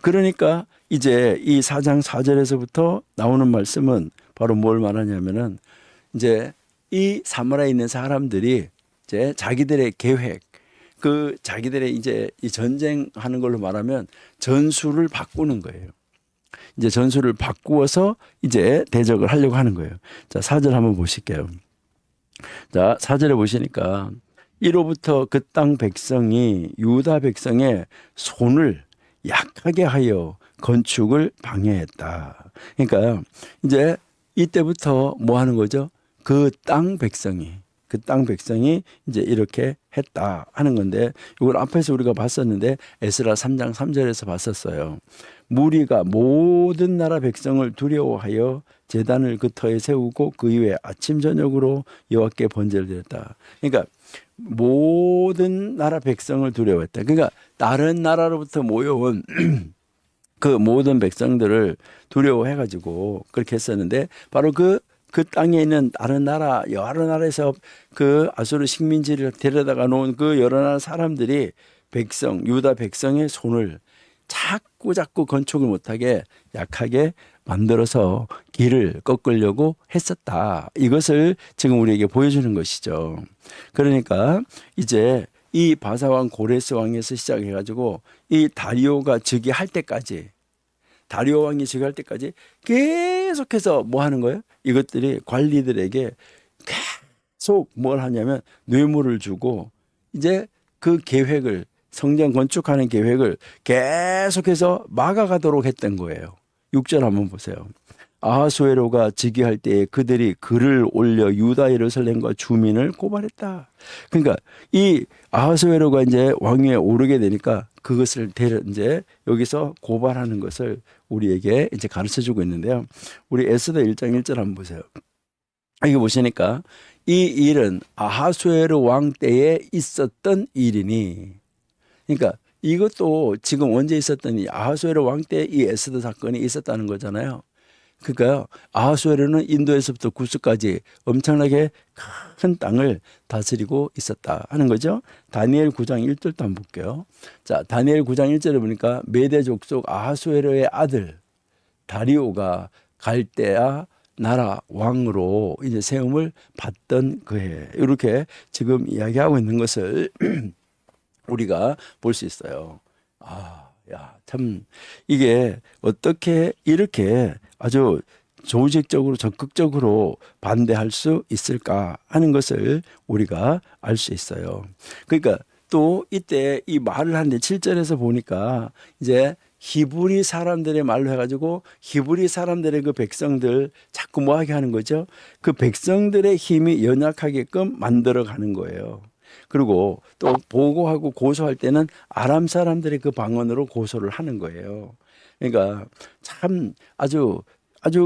그러니까 이제 이 4장 4절에서부터 나오는 말씀은 바로 뭘 말하냐면은 이제 이 사마리아에 있는 사람들이 이제 자기들의 계획, 그 자기들의 이제 이 전쟁하는 걸로 말하면 전술을 바꾸는 거예요. 이제 전술을 바꾸어서 이제 대적을 하려고 하는 거예요. 자, 4절 한번 보실게요. 자, 4절에 보시니까 이로부터 그 땅 백성이 유다 백성의 손을 약하게 하여 건축을 방해했다. 그러니까 이제 이때부터 뭐 하는 거죠? 그 땅 백성이 이제 이렇게 했다 하는 건데, 이걸 앞에서 우리가 봤었는데 에스라 3장 3절에서 봤었어요. 무리가 모든 나라 백성을 두려워하여 제단을 그 터에 세우고 그 이후에 아침 저녁으로 여호와께 번제를 드렸다. 그러니까 모든 나라 백성을 두려워했다. 그러니까 다른 나라로부터 모여온 그 모든 백성들을 두려워해가지고 그렇게 했었는데, 바로 그 땅에 있는 다른 나라, 여러 나라에서 그 아수르 식민지를 데려다가 놓은 그 여러 나라 사람들이 유다 백성의 손을 자꾸 건축을 못하게 약하게 만들어서 길을 꺾으려고 했었다. 이것을 지금 우리에게 보여주는 것이죠. 그러니까 이제 이 바사왕 고레스 왕에서 시작해가지고 이 다리오가 즉위할 때까지, 다리오 왕이 즉위할 때까지 계속해서 뭐 하는 거예요? 이것들이 관리들에게 계속 뭘 하냐면 뇌물을 주고 이제 그 계획을, 성전 건축하는 계획을 계속해서 막아가도록 했던 거예요. 6절 한번 보세요. 아하수에로가 즉위할 때에 그들이 글을 올려 유다 예루살렘과 주민을 고발했다. 그러니까 이 아하수에로가 이제 왕위에 오르게 되니까 그것을 이제 여기서 고발하는 것을 우리에게 이제 가르쳐 주고 있는데요. 우리 에스더 1장 1절 한번 보세요. 여기 보시니까 이 일은 아하수에로 왕 때에 있었던 일이니, 그러니까 이것도 지금 언제 있었던 이 아하수에로 왕 때 이 에스더 사건이 있었다는 거잖아요. 그러니까 아하수에로는 인도에서부터 구스까지 엄청나게 큰 땅을 다스리고 있었다 하는 거죠. 다니엘 9장 1절도 한번 볼게요. 자, 다니엘 9장 1절에 보니까 메대 족속 아하수에로의 아들 다리오가 갈대아 나라 왕으로 이제 세움을 받던 그해, 이렇게 지금 이야기하고 있는 것을 우리가 볼 수 있어요. 참 이게 어떻게 이렇게 아주 조직적으로 적극적으로 반대할 수 있을까 하는 것을 우리가 알 수 있어요. 그러니까 또 이때 이 말을 하는데 7절에서 보니까 이제 히브리 사람들의 말로 해가지고 히브리 사람들의 그 백성들 자꾸 뭐하게 하는 거죠? 그 백성들의 힘이 연약하게끔 만들어 가는 거예요. 그리고 또 보고하고 고소할 때는 아람 사람들의 그 방언으로 고소를 하는 거예요. 그러니까 참 아주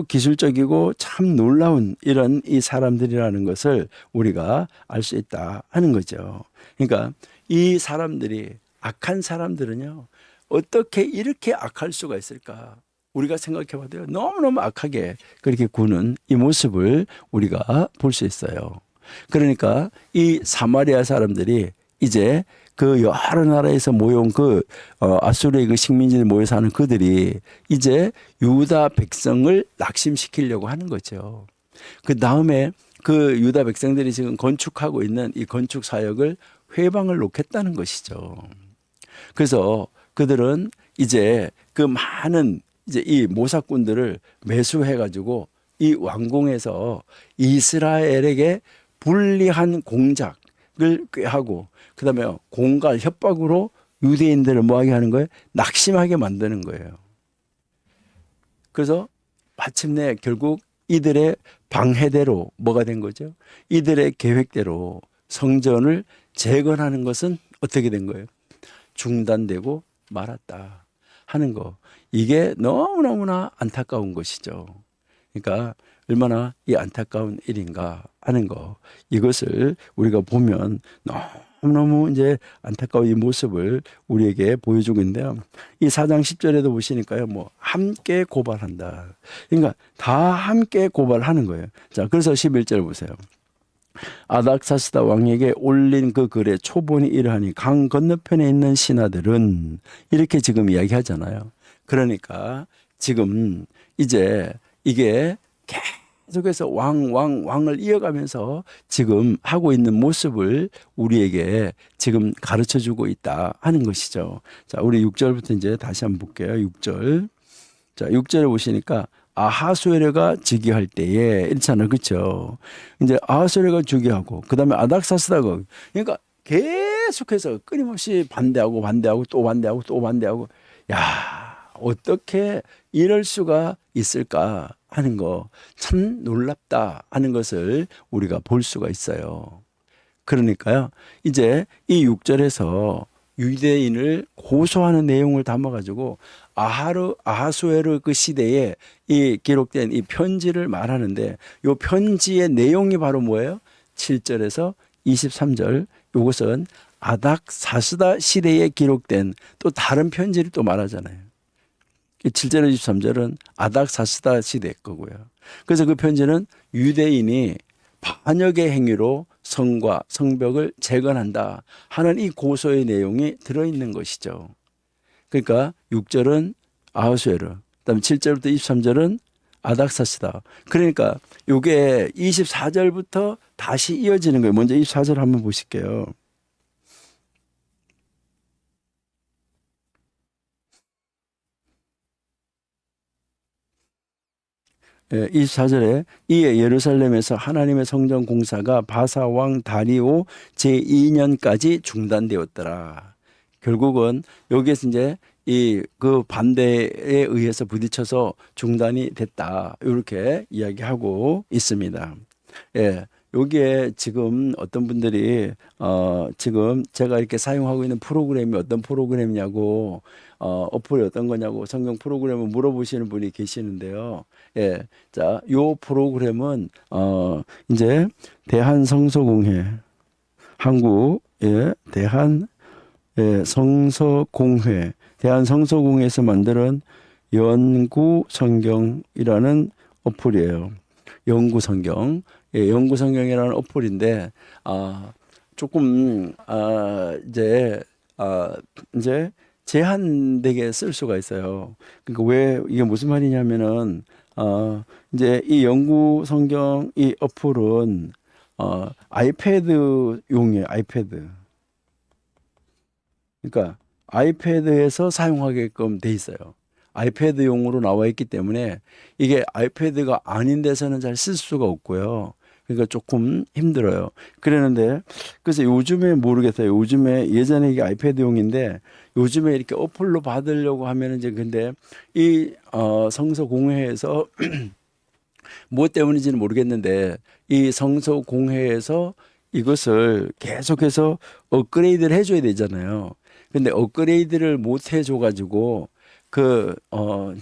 기술적이고 참 놀라운 이런 이 사람들이라는 것을 우리가 알 수 있다 하는 거죠. 그러니까 이 사람들이, 악한 사람들은요, 어떻게 이렇게 악할 수가 있을까? 우리가 생각해 봐도요, 너무너무 악하게 그렇게 구는 이 모습을 우리가 볼 수 있어요. 그러니까 이 사마리아 사람들이 이제 그 여러 나라에서 모여온 그 아수르의 그 식민지에 모여 사는 그들이 이제 유다 백성을 낙심시키려고 하는 거죠. 그 다음에 그 유다 백성들이 지금 건축하고 있는 이 건축 사역을 회방을 놓겠다는 것이죠. 그래서 그들은 이제 그 많은 이제 이 모사꾼들을 매수해가지고 이 왕궁에서 이스라엘에게 불리한 공작을 꾀하고, 그 다음에 공갈 협박으로 유대인들을 뭐하게 하는 거예요? 낙심하게 만드는 거예요. 그래서 마침내 결국 이들의 방해대로 뭐가 된 거죠? 이들의 계획대로 성전을 재건하는 것은 어떻게 된 거예요? 중단되고 말았다 하는 거. 이게 너무너무나 안타까운 것이죠. 그러니까 얼마나 이 안타까운 일인가 하는 거, 이것을 우리가 보면 너무너무 이제 안타까운 이 모습을 우리에게 보여주고 있는데요. 이 4장 10절에도 보시니까요, 뭐 함께 고발한다. 그러니까 다 함께 고발하는 거예요. 자, 그래서 11절 보세요. 아닥사스다 왕에게 올린 그 글의 초본이 이러하니 강 건너편에 있는 신하들은, 이렇게 지금 이야기하잖아요. 그러니까 지금 이제 이게 계속해서 왕을 이어가면서 지금 하고 있는 모습을 우리에게 지금 가르쳐 주고 있다 하는 것이죠. 자, 우리 6절부터 이제 다시 한번 볼게요. 6절. 자, 6절에 보시니까 아하수에르가 즉위할 때에, 이렇잖아요. 그렇죠? 이제 아하수에르가 즉위하고 그다음에 아닥사스다가, 그러니까 계속해서 끊임없이 반대하고 반대하고 또 반대하고 또 반대하고, 야, 어떻게 이럴 수가 있을까 하는 거 참 놀랍다 하는 것을 우리가 볼 수가 있어요. 그러니까요, 이제 이 6절에서 유대인을 고소하는 내용을 담아가지고 아하수에르 그 시대에 이 기록된 이 편지를 말하는데, 이 편지의 내용이 바로 뭐예요? 7절에서 23절, 이것은 아닥사스다 시대에 기록된 또 다른 편지를 또 말하잖아요. 7절에서 23절은 아닥사스다 시대 거고요. 그래서 그 편지는 유대인이 반역의 행위로 성과 성벽을 재건한다 하는 이 고소의 내용이 들어있는 것이죠. 그러니까 6절은 아하수에르, 그다음에 7절부터 23절은 아닥사스다. 그러니까 이게 24절부터 다시 이어지는 거예요. 먼저 24절 한번 보실게요. 예, 24절에 이에 예루살렘에서 하나님의 성전 공사가 바사 왕 다리오 제2년까지 중단되었더라. 결국은 여기에서 이제 이 그 반대에 의해서 부딪혀서 중단이 됐다, 이렇게 이야기하고 있습니다. 예, 여기에 지금 어떤 분들이 지금 제가 이렇게 사용하고 있는 프로그램이 어떤 프로그램이냐고, 어플이 어떤 거냐고 성경 프로그램을 물어보시는 분이 계시는데요. 예, 자, 요 프로그램은 이제 대한성서공회, 한국, 예, 예, 성서공회, 대한성서공회에서 만든 연구성경이라는 어플이에요. 연구성경, 예, 연구성경이라는 어플인데, 조금 이제 제한되게 쓸 수가 있어요. 그러니까 왜 이게 무슨 말이냐면은, 이제 이 연구성경 이 어플은 아이패드용이에요. 아이패드. 그러니까 아이패드에서 사용하게끔 돼 있어요. 아이패드용으로 나와 있기 때문에 이게 아이패드가 아닌 데서는 잘 쓸 수가 없고요. 그러니까 조금 힘들어요. 그러는데, 그래서 요즘에 모르겠어요. 요즘에, 예전에 이게 아이패드용인데 요즘에 이렇게 어플로 받으려고 하면 이제, 근데 이 성서공회에서 무엇 때문인지는 모르겠는데, 이 성서공회에서 이것을 계속해서 업그레이드를 해줘야 되잖아요. 근데 업그레이드를 못 해줘 가지고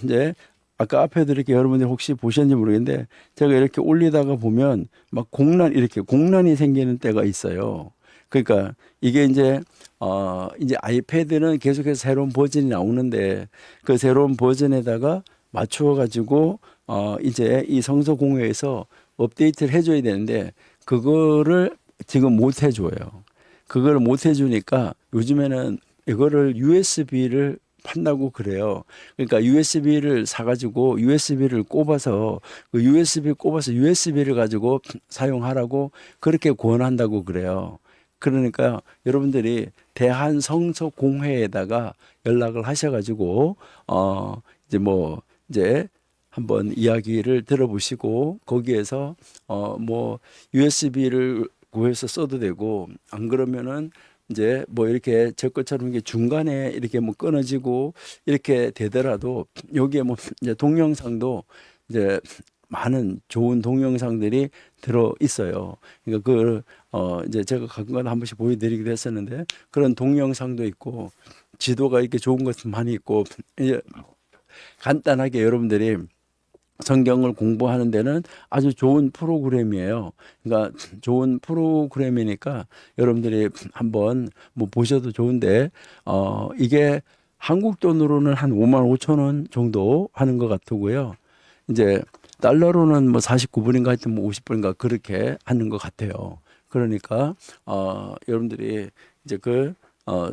이제 아까 앞에도 이렇게 여러분들 혹시 보셨는지 모르겠는데, 제가 이렇게 올리다가 보면 막 이렇게 공란이 생기는 때가 있어요. 그러니까 이게 이제 아이패드는 계속해서 새로운 버전이 나오는데, 그 새로운 버전에다가 맞추어 가지고 이제 이 성서 공회에서 업데이트를 해줘야 되는데, 그거를 지금 못 해줘요. 그걸 못 해주니까 요즘에는 이거를 USB를 판다고 그래요. 그러니까 USB를 사가지고 USB를 꼽아서 그 USB 꼽아서 USB를 가지고 사용하라고 그렇게 권한다고 그래요. 그러니까 여러분들이 대한성서공회에다가 연락을 하셔가지고 이제 이제 한번 이야기를 들어보시고, 거기에서 USB를 구해서 써도 되고, 안 그러면은 이제 이렇게 제 것처럼 이게 중간에 이렇게 끊어지고 이렇게 되더라도, 여기에 이제 동영상도 이제 많은 좋은 동영상들이 들어 있어요. 그러니까 이제 제가 가끔가다 한 번씩 보여드리기도 했었는데, 그런 동영상도 있고 지도가 이렇게 좋은 것도 많이 있고, 이제 간단하게 여러분들이 성경을 공부하는 데는 아주 좋은 프로그램이에요. 그러니까 좋은 프로그램이니까 여러분들이 한번 보셔도 좋은데, 이게 한국 돈으로는 한 5만 5천 원 정도 하는 것 같고요. 이제 달러로는 49불인가 하여튼 50불인가 그렇게 하는 것 같아요. 그러니까 여러분들이 이제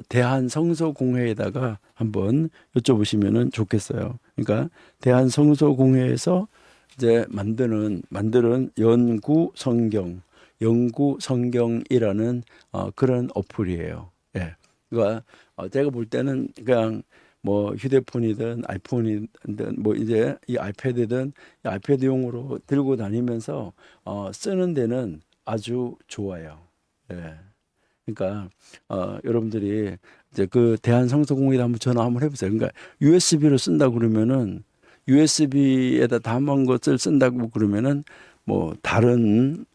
대한성서공회에다가 한번 여쭤보시면은 좋겠어요. 그러니까 대한성서공회에서 이제 만드는 연구성경이라는 그런 어플이에요. 예. 그러니까 제가 볼 때는 그냥 휴대폰이든 아이폰이든 이제 이 아이패드든 이 아이패드용으로 들고 다니면서 쓰는 데는 아주 좋아요. 예. 그러니까 여러분들이 이제 그 대한성서공회에 한번 전화 한번 해보세요. 그러니까 USB로 쓴다 그러면은 USB에다 담은 것을 쓴다고 그러면은 뭐 다른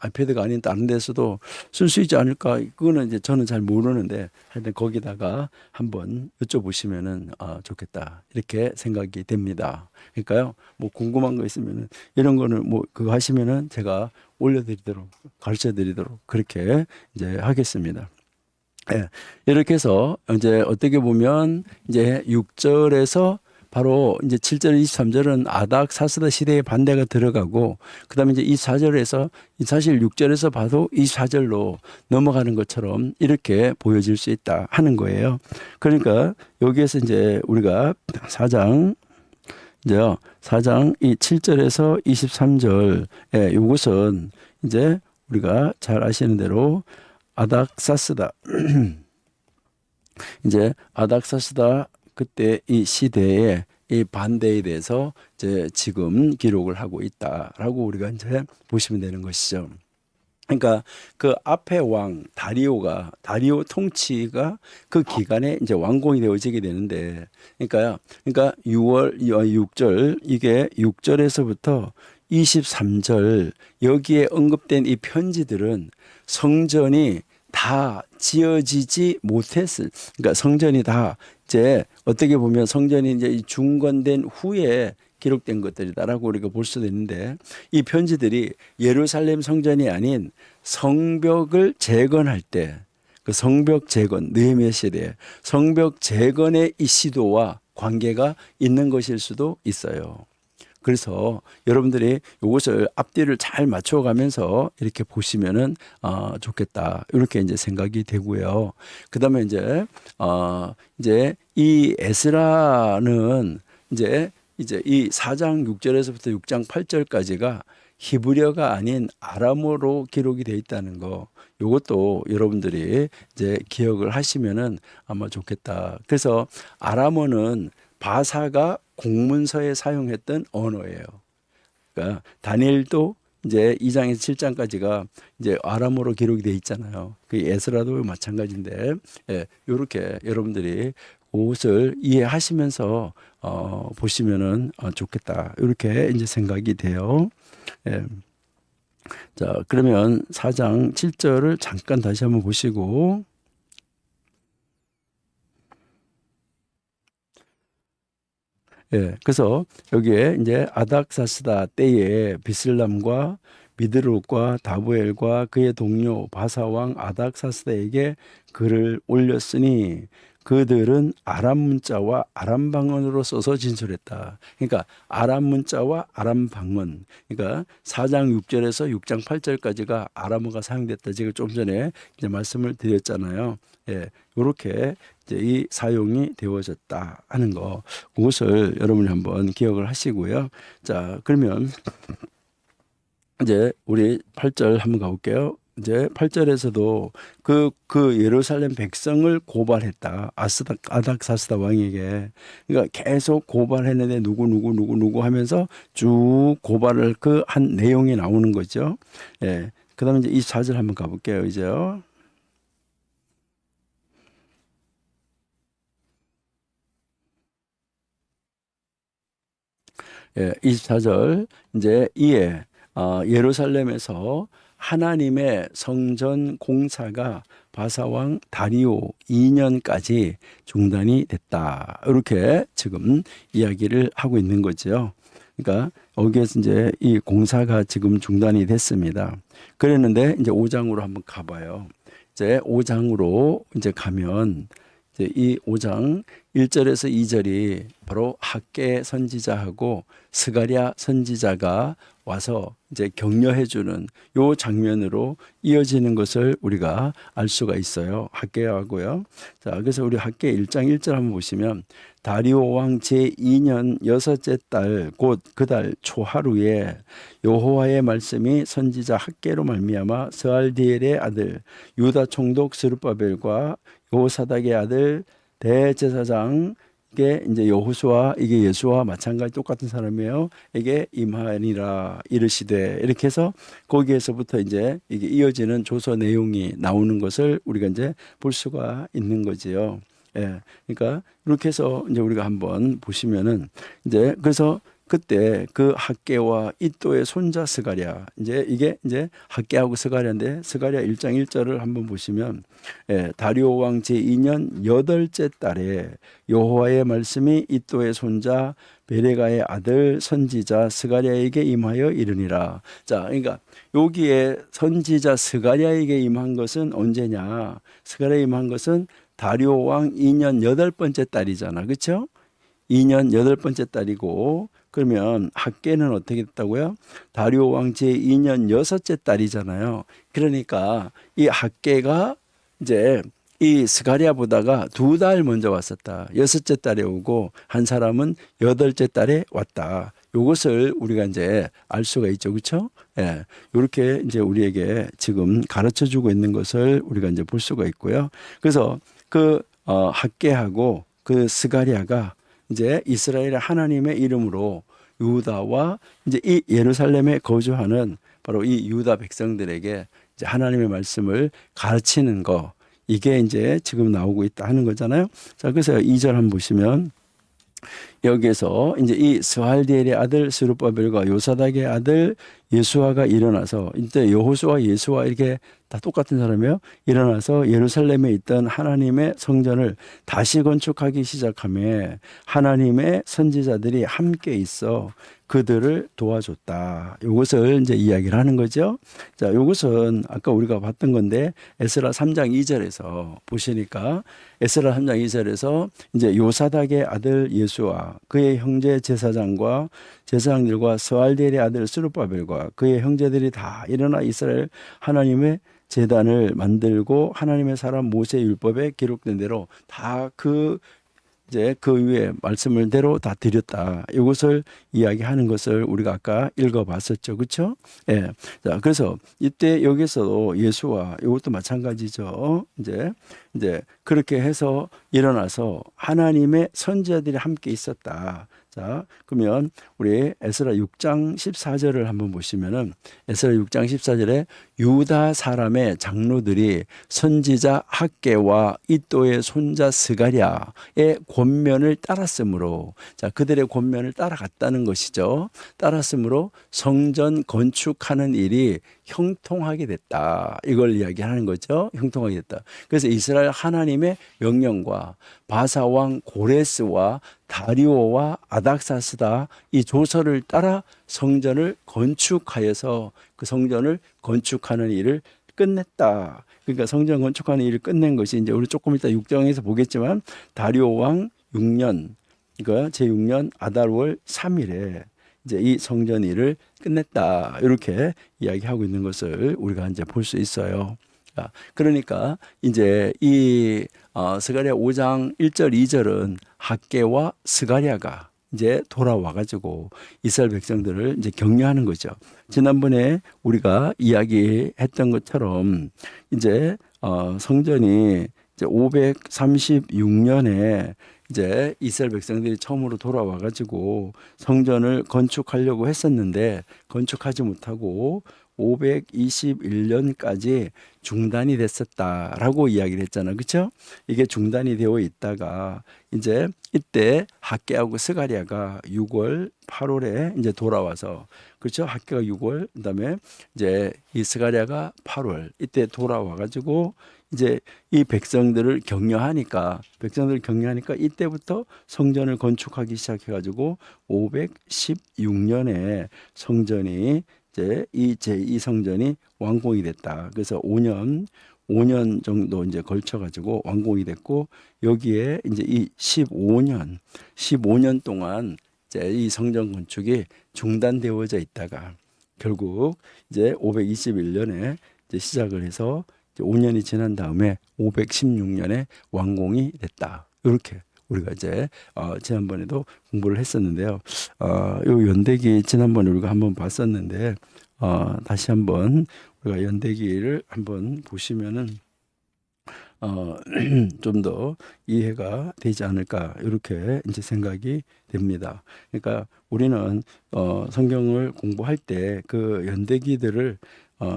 아이패드가 아닌 다른 데서도 쓸 수 있지 않을까? 그거는 이제 저는 잘 모르는데 하여튼 거기다가 한번 여쭤보시면은 좋겠다 이렇게 생각이 됩니다. 그러니까요, 뭐 궁금한 거 있으면은 이런 거는 뭐 그거 하시면은 제가 올려드리도록 가르쳐드리도록 그렇게 이제 하겠습니다. 예, 이렇게 해서 이제 어떻게 보면 이제 6절에서 바로 이제 7절, 23절은 아닥 사스다 시대의 반대가 들어가고, 그 다음에 이제 이 4절에서 사실 6절에서 봐도 이 4절로 넘어가는 것처럼 이렇게 보여질 수 있다 하는 거예요. 그러니까 여기에서 이제 우리가 4장, 이제요, 4장 이 7절에서 23절, 요것은 이제 우리가 잘 아시는 대로 아닥사스다. 이제 아닥사스다 그때 이 시대의 이 반대에 대해서 이제 지금 기록을 하고 있다라고 우리가 이제 보시면 되는 것이죠. 그러니까 그 앞에 왕 다리오 통치가 그 기간에 이제 완공이 되어지게 되는데, 그러니까 6절 이게 6절에서부터 23절 여기에 언급된 이 편지들은 성전이 다 지어지지 못했을, 그러니까 성전이 다 이제 어떻게 보면 성전이 이제 중건된 후에 기록된 것들이다라고 우리가 볼 수도 있는데, 이 편지들이 예루살렘 성전이 아닌 성벽을 재건할 때, 그 성벽 재건, 느헤미야 시대에 성벽 재건의 이 시도와 관계가 있는 것일 수도 있어요. 그래서 여러분들이 이것을 앞뒤를 잘 맞춰가면서 이렇게 보시면은 좋겠다 이렇게 이제 생각이 되고요. 그다음에 이제 이 에스라는 이제 이 4장 6절에서부터 6장 8절까지가 히브리어가 아닌 아람어로 기록이 되어 있다는 거, 이것도 여러분들이 이제 기억을 하시면은 아마 좋겠다. 그래서 아람어는 바사가 공문서에 사용했던 언어예요. 그러니까 다니엘도 이제 2장에서 7장까지가 이제 아람어로 기록이 돼 있잖아요. 그 에스라도 마찬가지인데, 예, 이렇게 여러분들이 그것을 이해하시면서 보시면은 좋겠다. 이렇게 이제 생각이 돼요. 예. 자, 그러면 4장 7절을 잠깐 다시 한번 보시고, 예, 그래서 여기에 이제 아닥사스다 때에 비슬람과 미드롯과 다부엘과 그의 동료 바사왕 아닥사스다에게 글을 올렸으니 그들은 아람 문자와 아람 방언으로 써서 진술했다. 그러니까 아람 문자와 아람 방언. 그러니까 4장 6절에서 6장 8절까지가 아람어가 사용됐다. 제가 좀 전에 이제 말씀을 드렸잖아요. 예, 이렇게 이제 이 사용이 되어졌다 하는 거, 그것을 여러분이 한번 기억을 하시고요. 자, 그러면 이제 우리 8절 한번 가볼게요. 이제 8절에서도 그 예루살렘 백성을 고발했다. 아닥사스다 왕에게. 그러니까 계속 고발했는데 누구 하면서 쭉 고발을 그 한 내용이 나오는 거죠. 예. 그 다음에 이제 24절 한번 가볼게요. 이제요. 예, 24절 이제 이에 예루살렘에서 하나님의 성전 공사가 바사왕 다리오 2년까지 중단이 됐다. 이렇게 지금 이야기를 하고 있는 거죠. 그러니까 여기에서 이제 이 공사가 지금 중단이 됐습니다. 그랬는데 이제 5장으로 한번 가봐요. 이제 5장으로 이제 가면 이제 이 5장 1절에서 2절이 바로 학개 선지자하고 스가랴 선지자가 와서 이제 격려해 주는 요 장면으로 이어지는 것을 우리가 알 수가 있어요. 학개하고요. 자, 그래서 우리 학개 1장 1절 한번 보시면 다리오 왕 제2년 여섯째 달 곧 그 달 초하루에 여호와의 말씀이 선지자 학개로 말미암아 스알디엘의 아들 유다 총독 스룹바벨과 요사닥의 아들 대제사장 이게 이제 여호수아 이게 예수와 마찬가지 똑같은 사람이에요. 이게 임하니라 이르시되 이렇게 해서 거기에서부터 이제 이게 이어지는 조서 내용이 나오는 것을 우리가 이제 볼 수가 있는 거지요. 예. 그러니까 이렇게 해서 이제 우리가 한번 보시면은 이제 그래서 그때 그 학개와 이또의 손자 스가랴 이제 이게 이제 학개하고 스가랴인데 스가랴 1장 1절을 한번 보시면 다리오 왕 제2년 8째 달에 여호와의 말씀이 이또의 손자 베레가의 아들 선지자 스가랴에게 임하여 이르니라. 자, 그러니까 여기에 선지자 스가랴에게 임한 것은 언제냐? 스가랴에 임한 것은 다리오 왕 2년 8번째 달이잖아. 그렇죠? 2년 8번째 달이고 그러면 학개는 어떻게 됐다고요? 다리오 왕 제2년 6째 달이잖아요. 그러니까 이 학개가 이제 이 스가랴보다가 2달 먼저 왔었다. 6째 달에 오고 한 사람은 8째 달에 왔다. 요것을 우리가 이제 알 수가 있죠. 그렇죠? 예. 이렇게 이제 우리에게 지금 가르쳐 주고 있는 것을 우리가 이제 볼 수가 있고요. 그래서 그 학개하고 그 스가랴가 이제 이스라엘의 하나님의 이름으로 유다와 이제 이 예루살렘에 거주하는 바로 이 유다 백성들에게 이제 하나님의 말씀을 가르치는 거 이게 이제 지금 나오고 있다 하는 거잖아요. 자, 그래서 2절 한번 보시면 여기에서 이제 이 스알디엘의 아들 스룹바벨과 요사닥의 아들 예수아가 일어나서 이때 여호수아 예수아 이렇게 다 똑같은 사람이에요. 일어나서 예루살렘에 있던 하나님의 성전을 다시 건축하기 시작하며 하나님의 선지자들이 함께 있어 그들을 도와줬다. 이것을 이제 이야기를 하는 거죠. 자, 이것은 아까 우리가 봤던 건데 에스라 3장 2절에서 보시니까 에스라 3장 2절에서 이제 요사닥의 아들 예수와 그의 형제 제사장과 제사장들과 스알디엘의 아들 스룹바벨과 그의 형제들이 다 일어나 이스라엘 하나님의 제단을 만들고 하나님의 사람 모세 율법에 기록된 대로 다 이제 그 위에 말씀을 대로 다 드렸다. 이것을 이야기하는 것을 우리가 아까 읽어봤었죠, 그렇죠? 예. 자, 그래서 이때 여기서도 예수와 이것도 마찬가지죠. 이제 그렇게 해서 일어나서 하나님의 선지자들이 함께 있었다. 자, 그러면 우리 에스라 6장 14절을 한번 보시면은 에스라 6장 14절에 유다 사람의 장로들이 선지자 학개와 이또의 손자 스가랴의 권면을 따랐으므로 자, 그들의 권면을 따라갔다는 것이죠. 따랐으므로 성전 건축하는 일이 형통하게 됐다. 이걸 이야기하는 거죠. 형통하게 됐다. 그래서 이스라엘 하나님의 명령과 바사왕 고레스와 다리오와 아닥사스다 이 조서를 따라 성전을 건축하여서 그 성전을 건축하는 일을 끝냈다. 그러니까 성전 건축하는 일을 끝낸 것이 이제 우리 조금 이따 6장에서 보겠지만 다리오 왕 6년 그러니까 제6년 아달월 3일에 이제 이 성전 일을 끝냈다. 이렇게 이야기하고 있는 것을 우리가 이제 볼 수 있어요. 그러니까 이제 이 스가랴 5장 1절 2절은 학개와 스가랴가 이제 돌아와 가지고 이스라엘 백성들을 이제 격려하는 거죠. 지난번에 우리가 이야기했던 것처럼 이제 성전이 이제 536년에 이제 이스라엘 백성들이 처음으로 돌아와 가지고 성전을 건축하려고 했었는데 건축하지 못하고 521년까지 중단이 됐었다라고 이야기를 했잖아요. 그렇죠? 이게 중단이 되어 있다가 이제 이때 학개하고 스가랴가 6월, 8월에 이제 돌아와서 그렇죠? 학개가 6월, 그다음에 이제 이 스가랴가 8월 이때 돌아와 가지고 이제 이 백성들을 격려하니까 이때부터 성전을 건축하기 시작해 가지고 516년에 성전이 이제 이 성전이 완공이 됐다. 그래서 5년 정도 이제 걸쳐 가지고 완공이 됐고 여기에 이제 이 15년 동안 이제 이 성전 건축이 중단되어져 있다가 결국 이제 521년에 이제 시작을 해서 이제 5년이 지난 다음에 516년에 완공이 됐다. 이렇게 우리가 이제 지난번에도 공부를 했었는데요. 요 연대기 지난번에 우리가 한번 봤었는데 다시 한번 우리가 연대기를 한번 보시면은 좀 더 이해가 되지 않을까 이렇게 이제 생각이 됩니다. 그러니까 우리는 성경을 공부할 때 그 연대기들을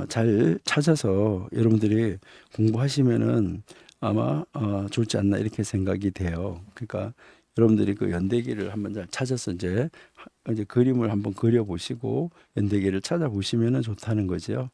잘 찾아서 여러분들이 공부하시면은 아마 좋지 않나 이렇게 생각이 돼요. 그러니까 여러분들이 그 연대기를 한번 잘 찾아서 이제 그림을 한번 그려 보시고 연대기를 찾아보시면은 좋다는 거죠.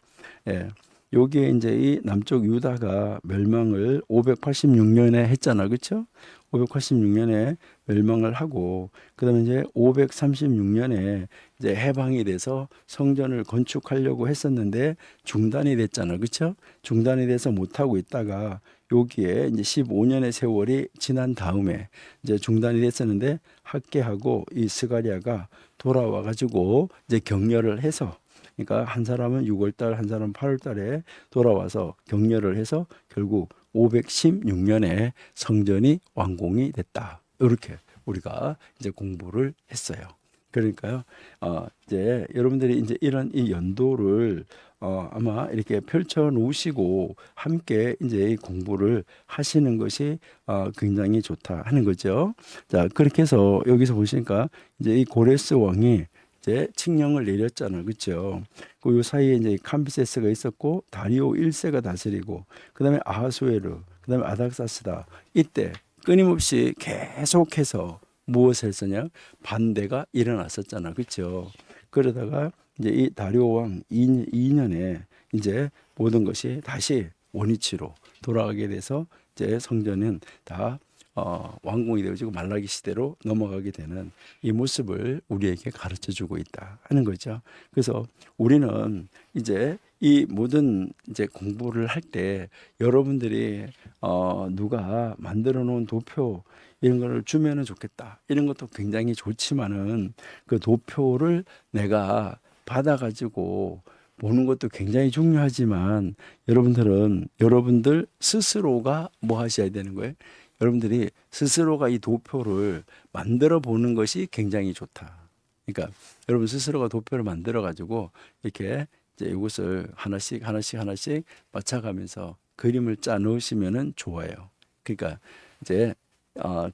예. 여기에 이제 이 남쪽 유다가 멸망을 586년에 했잖아. 그렇죠? 586년에 멸망을 하고 그다음에 이제 536년에 이제 해방이 돼서 성전을 건축하려고 했었는데 중단이 됐잖아. 그렇죠? 중단이 돼서 못 하고 있다가 여기에 이제 15년의 세월이 지난 다음에 이제 중단이 됐었는데 학개하고 이 스가랴가 돌아와 가지고 이제 격려를 해서 그러니까 한 사람은 6월달, 한 사람은 8월달에 돌아와서 격려를 해서 결국 516년에 성전이 완공이 됐다. 이렇게 우리가 이제 공부를 했어요. 그러니까요, 이제 여러분들이 이제 이런 이 연도를 아마 이렇게 펼쳐 놓으시고 함께 이제 이 공부를 하시는 것이 굉장히 좋다 하는 거죠. 자, 그렇게 해서 여기서 보시니까 이제 이 고레스 왕이 이제 칙령을 내렸잖아요. 그렇죠? 그 사이에 이제 캄비세스가 있었고 다리오 1세가 다스리고 그다음에 아하수에르, 그다음에 아닥사스다. 이때 끊임없이 계속해서 무엇을 했었냐? 반대가 일어났었잖아. 그렇죠? 그러다가 이제 이 다리오 왕 2년에 이제 모든 것이 다시 원위치로 돌아가게 돼서 이제 성전은 다 완공이 되어지고 말라기 시대로 넘어가게 되는 이 모습을 우리에게 가르쳐 주고 있다 하는 거죠. 그래서 우리는 이제 이 모든 이제 공부를 할 때 여러분들이 누가 만들어 놓은 도표 이런 거를 주면은 좋겠다. 이런 것도 굉장히 좋지만은 그 도표를 내가 받아 가지고 보는 것도 굉장히 중요하지만 여러분들 스스로가 뭐 하셔야 되는 거예요? 여러분들이 스스로가 이 도표를 만들어 보는 것이 굉장히 좋다. 그러니까 여러분 스스로가 도표를 만들어 가지고 이렇게 이제 이것을 하나씩 맞춰가면서 그림을 짜 넣으시면은 좋아요. 그러니까 이제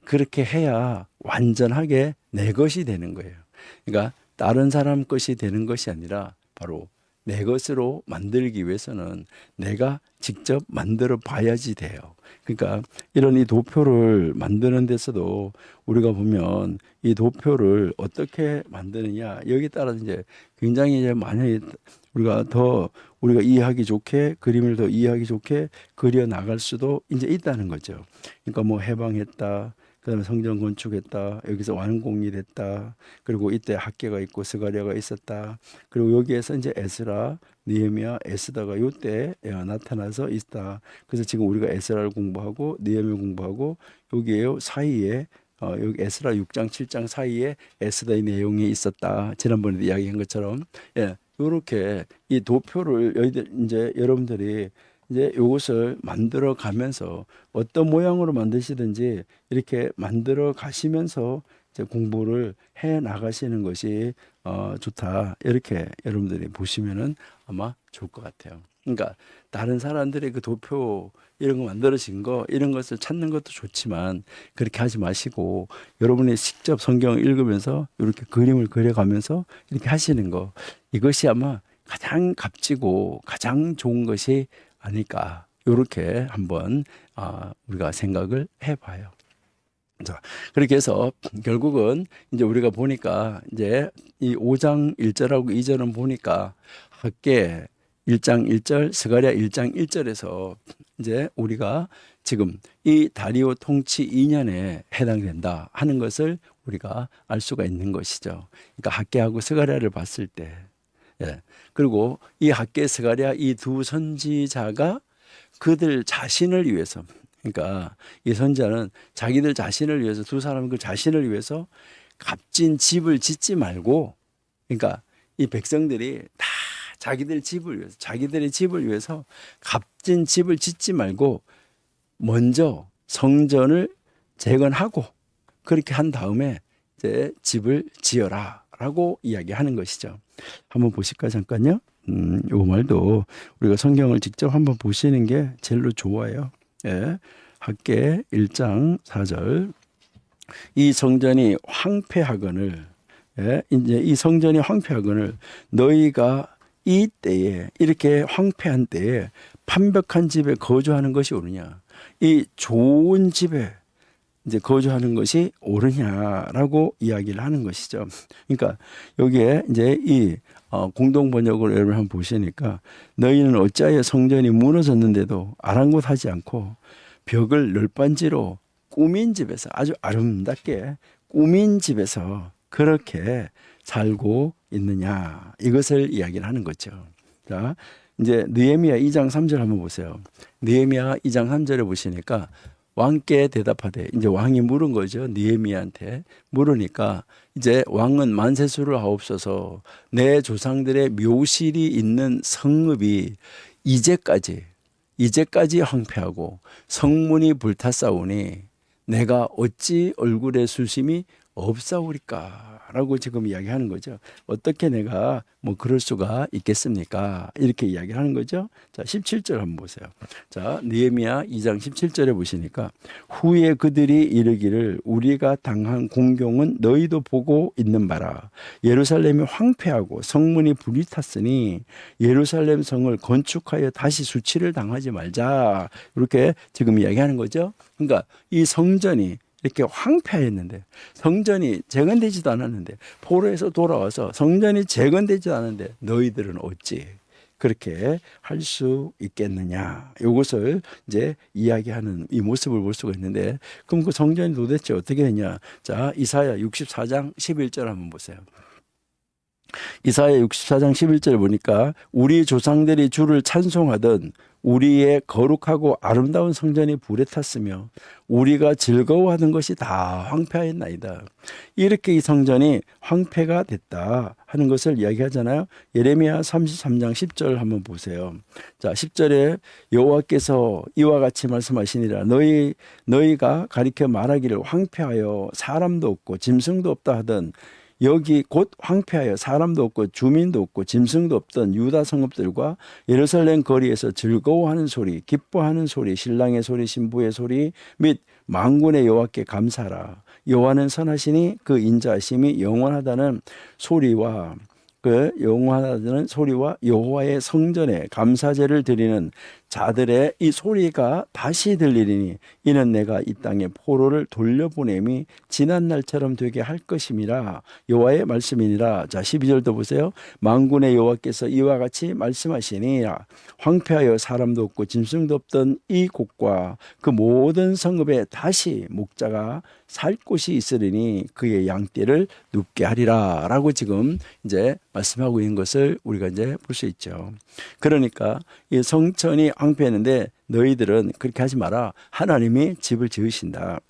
그렇게 해야 완전하게 내 것이 되는 거예요. 그러니까 다른 사람 것이 되는 것이 아니라 바로 내 것으로 만들기 위해서는 내가 직접 만들어 봐야지 돼요. 그러니까 이런 이 도표를 만드는 데서도 우리가 보면 이 도표를 어떻게 만드느냐 여기에 따라서 이제 굉장히 이제 많이 우리가 이해하기 좋게 그림을 더 이해하기 좋게 그려 나갈 수도 이제 있다는 거죠. 그러니까 뭐 해방했다. 그다음에 성전 건축했다. 여기서 완공이 됐다. 그리고 이때 학개가 있고 스가랴가 있었다. 그리고 여기에서 이제 에스라, 느헤미야, 에스더가 이때 나타나서 있다. 그래서 지금 우리가 에스라를 공부하고 느헤미야 공부하고 여기에 사이에 여기 에스라 6장 7장 사이에 에스더의 내용이 있었다. 지난번에도 이야기한 것처럼 이렇게 이 도표를 이제 여러분들이 이제 이것을 만들어 가면서 어떤 모양으로 만드시든지 이렇게 만들어 가시면서 이제 공부를 해 나가시는 것이 좋다. 이렇게 여러분들이 보시면은 아마 좋을 것 같아요. 그러니까 다른 사람들의 그 도표 이런 거 만들어진 거 이런 것을 찾는 것도 좋지만 그렇게 하지 마시고 여러분이 직접 성경을 읽으면서 이렇게 그림을 그려가면서 이렇게 하시는 거 이것이 아마 가장 값지고 가장 좋은 것이 아닐까 이렇게 한번 우리가 생각을 해봐요. 자, 그렇게 해서 결국은 이제 우리가 보니까 이제 이 5장 1절하고 2절은 보니까 학개 1장 1절, 스가랴 1장 1절에서 이제 우리가 지금 이 다리오 통치 2년에 해당된다 하는 것을 우리가 알 수가 있는 것이죠. 그러니까 학개하고 스가랴를 봤을 때 그리고 이 학개 스가랴 이 두 선지자가 그들 자신을 위해서 그러니까 이 선지자는 자기들 자신을 위해서 두 사람은 그 자신을 위해서 값진 집을 짓지 말고 그러니까 이 백성들이 다 자기들의 집을 위해서 값진 집을 짓지 말고 먼저 성전을 재건하고 그렇게 한 다음에 이제 집을 지어라라고 이야기하는 것이죠. 한번 보실까요? 잠깐요. 이 말도 우리가 성경을 직접 한번 보시는 게 제일로 좋아요. 예, 학개 1장 4절. 이 성전이 황폐하거늘, 예, 이제 이 성전이 황폐하거늘 너희가 이 때에, 이렇게 황폐한 때에 판벽한 집에 거주하는 것이 옳으냐, 이 좋은 집에 이제 거주하는 것이 옳으냐라고 이야기를 하는 것이죠. 그러니까 여기에 이제 이 공동 번역을 여러분 한번 보시니까, 너희는 어찌하여 성전이 무너졌는데도 아랑곳하지 않고 벽을 널빤지로 꾸민 집에서, 아주 아름답게 꾸민 집에서 그렇게 살고 있느냐, 이것을 이야기를 하는 거죠. 자, 이제 느헤미야 2장 3절 한번 보세요. 느헤미야 2장 3절에 보시니까 왕께 대답하되, 이제 왕이 물은 거죠. 느헤미야한테 물으니까, 이제 왕은 만세수를 하옵소서, 내 조상들의 묘실이 있는 성읍이 이제까지 황폐하고 성문이 불탔사오니 내가 어찌 얼굴에 수심이 없사오리까 라고 지금 이야기하는 거죠. 어떻게 내가 뭐 그럴 수가 있겠습니까? 이렇게 이야기를 하는 거죠. 자, 17절 한번 보세요. 자, 느헤미야 2장 17절에 보시니까, 후에 그들이 이르기를 우리가 당한 공경은 너희도 보고 있는 바라. 예루살렘이 황폐하고 성문이 불이 탔으니 예루살렘 성을 건축하여 다시 수치를 당하지 말자. 이렇게 지금 이야기하는 거죠. 그러니까 이 성전이 이렇게 황폐했는데, 성전이 재건되지도 않았는데, 포로에서 돌아와서 성전이 재건되지도 않았는데 너희들은 어찌 그렇게 할 수 있겠느냐, 이것을 이제 이야기하는 이 모습을 볼 수가 있는데, 그럼 그 성전이 도대체 어떻게 했냐. 자, 이사야 64장 11절 한번 보세요. 이사야 64장 11절 보니까, 우리 조상들이 주를 찬송하던 우리의 거룩하고 아름다운 성전이 불에 탔으며 우리가 즐거워하던 것이 다 황폐하였나이다. 이렇게 이 성전이 황폐가 됐다 하는 것을 이야기하잖아요. 예레미야 33장 10절 한번 보세요. 자, 10절에 여호와께서 이와 같이 말씀하시니라. 너희가 가리켜 말하기를 황폐하여 사람도 없고 짐승도 없다 하던, 여기 곧 황폐하여 사람도 없고 주민도 없고 짐승도 없던 유다 성읍들과 예루살렘 거리에서 즐거워하는 소리, 기뻐하는 소리, 신랑의 소리, 신부의 소리 및 만군의 여호와께 감사하라. 여호와는 선하시니 그 인자하심이 영원하다는 소리와 여호와의 성전에 감사제를 드리는 자들의 이 소리가 다시 들리리니, 이는 내가 이 땅에 포로를 돌려보냄이 지난 날처럼 되게 할 것임이라. 여호와의 말씀이니라. 자, 12절도 보세요. 만군의 여호와께서 이와 같이 말씀하시니, 황폐하여 사람도 없고 짐승도 없던 이 곳과 그 모든 성읍에 다시 목자가 살 곳이 있으리니 그의 양떼를 눕게 하리라 라고 지금 이제 말씀하고 있는 것을 우리가 이제 볼 수 있죠. 그러니까 이 성전이 황폐했는데 너희들은 그렇게 하지 마라. 하나님이 집을 지으신다.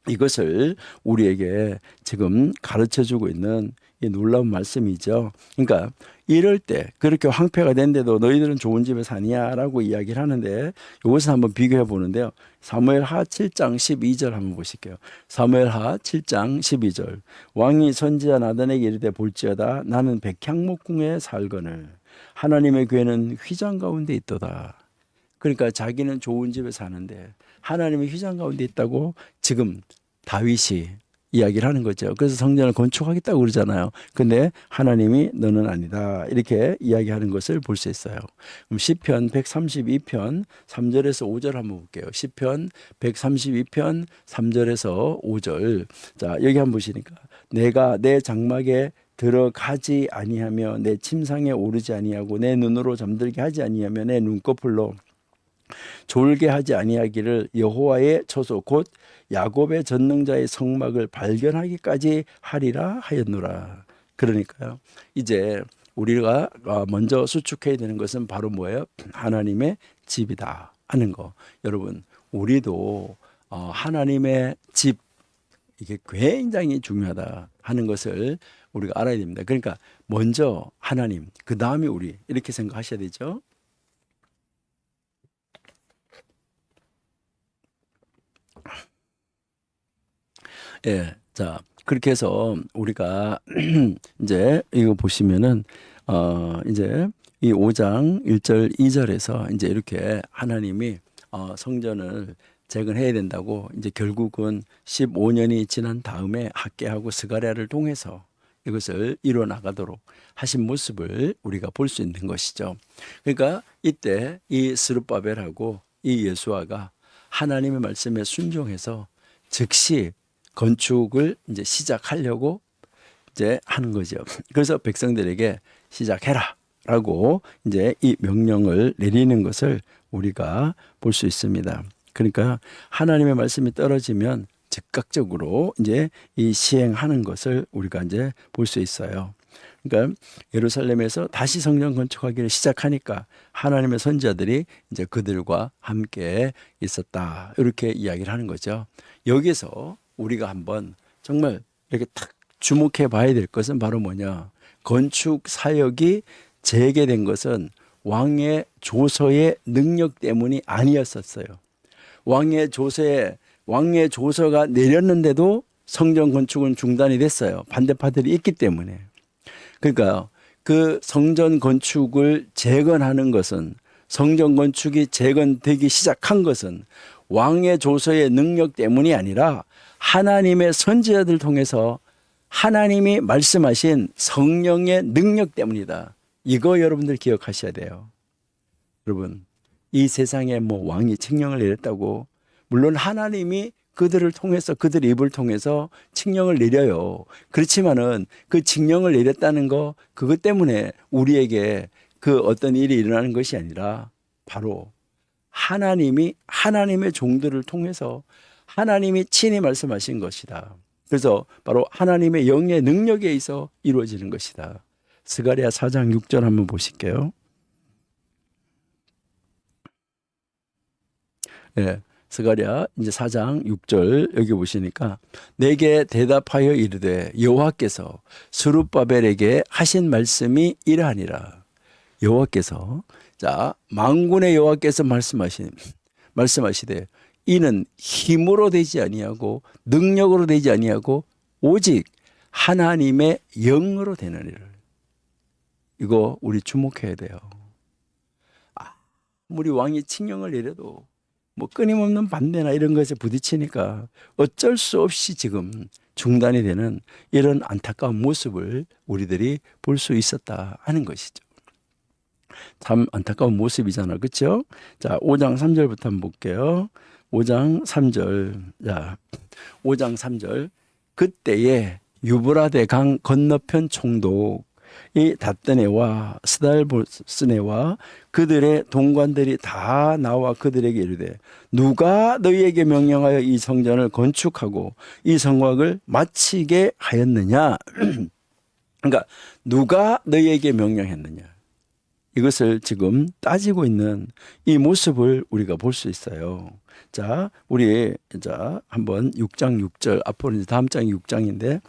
이것을 우리에게 지금 가르쳐주고 있는 이 놀라운 말씀이죠. 그러니까 이럴 때, 그렇게 황폐가 된데도 너희들은 좋은 집에 사냐라고 이야기를 하는데, 이것을 한번 비교해 보는데요. 사무엘하 7장 12절 한번 보실게요. 사무엘하 7장 12절. 왕이 선지자 나단에게 이르되, 볼지어다 나는 백향목궁에 살거늘 하나님의 궤는 휘장 가운데 있도다. 그러니까 자기는 좋은 집에 사는데 하나님의 휘장 가운데 있다고 지금 다윗이 이야기를 하는 거죠. 그래서 성전을 건축하겠다고 그러잖아요. 근데 하나님이 너는 아니다, 이렇게 이야기하는 것을 볼 수 있어요. 그럼 시편 132편 3절에서 5절 한번 볼게요. 시편 132편 3절에서 5절. 자, 여기 한번 보시니까, 내가 내 장막에 들어가지 아니하며 내 침상에 오르지 아니하고 내 눈으로 잠들게 하지 아니하며 내 눈꺼풀로 졸게 하지 아니하기를 여호와의 처소 곧 야곱의 전능자의 성막을 발견하기까지 하리라 하였노라. 그러니까요, 이제 우리가 먼저 수축해야 되는 것은 바로 뭐예요? 하나님의 집이다 하는 거. 여러분, 우리도 하나님의 집, 이게 굉장히 중요하다 하는 것을 우리가 알아야 됩니다. 그러니까 먼저 하나님, 그 다음에 우리, 이렇게 생각하셔야 되죠. 예, 자, 그렇게 해서 우리가 이제 이거 보시면은 이제 이 5장 1절 2절에서 이제 이렇게 하나님이 성전을 재건해야 된다고 이제 결국은 15년이 지난 다음에 학개하고 스가랴를 통해서 이것을 이뤄 나가도록 하신 모습을 우리가 볼 수 있는 것이죠. 그러니까 이때 이 스룹바벨하고 이 여수아가 하나님의 말씀에 순종해서 즉시 건축을 이제 시작하려고 이제 하는 거죠. 그래서 백성들에게 시작해라라고 이제 이 명령을 내리는 것을 우리가 볼 수 있습니다. 그러니까 하나님의 말씀이 떨어지면 즉각적으로 이제 이 시행하는 것을 우리가 이제 볼 수 있어요. 그러니까 예루살렘에서 다시 성전 건축하기를 시작하니까 하나님의 선지자들이 이제 그들과 함께 있었다. 이렇게 이야기를 하는 거죠. 여기서 우리가 한번 정말 이렇게 탁 주목해 봐야 될 것은 바로 뭐냐? 건축 사역이 재개된 것은 왕의 조서의 능력 때문이 아니었었어요. 왕의 조서가 내렸는데도 성전 건축은 중단이 됐어요. 반대파들이 있기 때문에. 그러니까 그 성전 건축을 재건하는 것은, 성전 건축이 재건되기 시작한 것은 왕의 조서의 능력 때문이 아니라 하나님의 선지자들 통해서 하나님이 말씀하신 성령의 능력 때문이다. 이거 여러분들 기억하셔야 돼요. 여러분, 이 세상에 뭐 왕이 칙령을 내렸다고, 물론 하나님이 그들을 통해서, 그들 입을 통해서 칙령을 내려요. 그렇지만은 그 칙령을 내렸다는 거, 그것 때문에 우리에게 그 어떤 일이 일어나는 것이 아니라 바로 하나님이 하나님의 종들을 통해서 하나님이 친히 말씀하신 것이다. 그래서 바로 하나님의 영의 능력에 의해서 이루어지는 것이다. 스가랴 4장 6절 한번 보실게요. 예, 스가랴 이제 4장 6절 여기 보시니까 내게 대답하여 이르되 여호와께서 스룹바벨에게 하신 말씀이 이러하니라. 여호와께서, 자, 만군의 여호와께서 말씀하시되 이는 힘으로 되지 아니하고 능력으로 되지 아니하고 오직 하나님의 영으로 되느니라. 이거 우리 주목해야 돼요. 아무리 왕이 칙령을 내려도 뭐 끊임없는 반대나 이런 것에 부딪히니까 어쩔 수 없이 지금 중단이 되는 이런 안타까운 모습을 우리들이 볼 수 있었다 하는 것이죠. 참 안타까운 모습이잖아, 그렇죠? 자, 5장 3절부터 한번 볼게요. 5장 3절. 자, 5장 3절. 그때에 유브라데 강 건너편 총독 이 닷드네와 스달보스네와 그들의 동관들이 다 나와 그들에게 이르되 누가 너희에게 명령하여 이 성전을 건축하고 이 성곽을 마치게 하였느냐? 그러니까 누가 너희에게 명령했느냐? 이것을 지금 따지고 있는 이 모습을 우리가 볼 수 있어요. 자, 우리 한번 6장 6절, 앞으로 이제 다음 장이 6장인데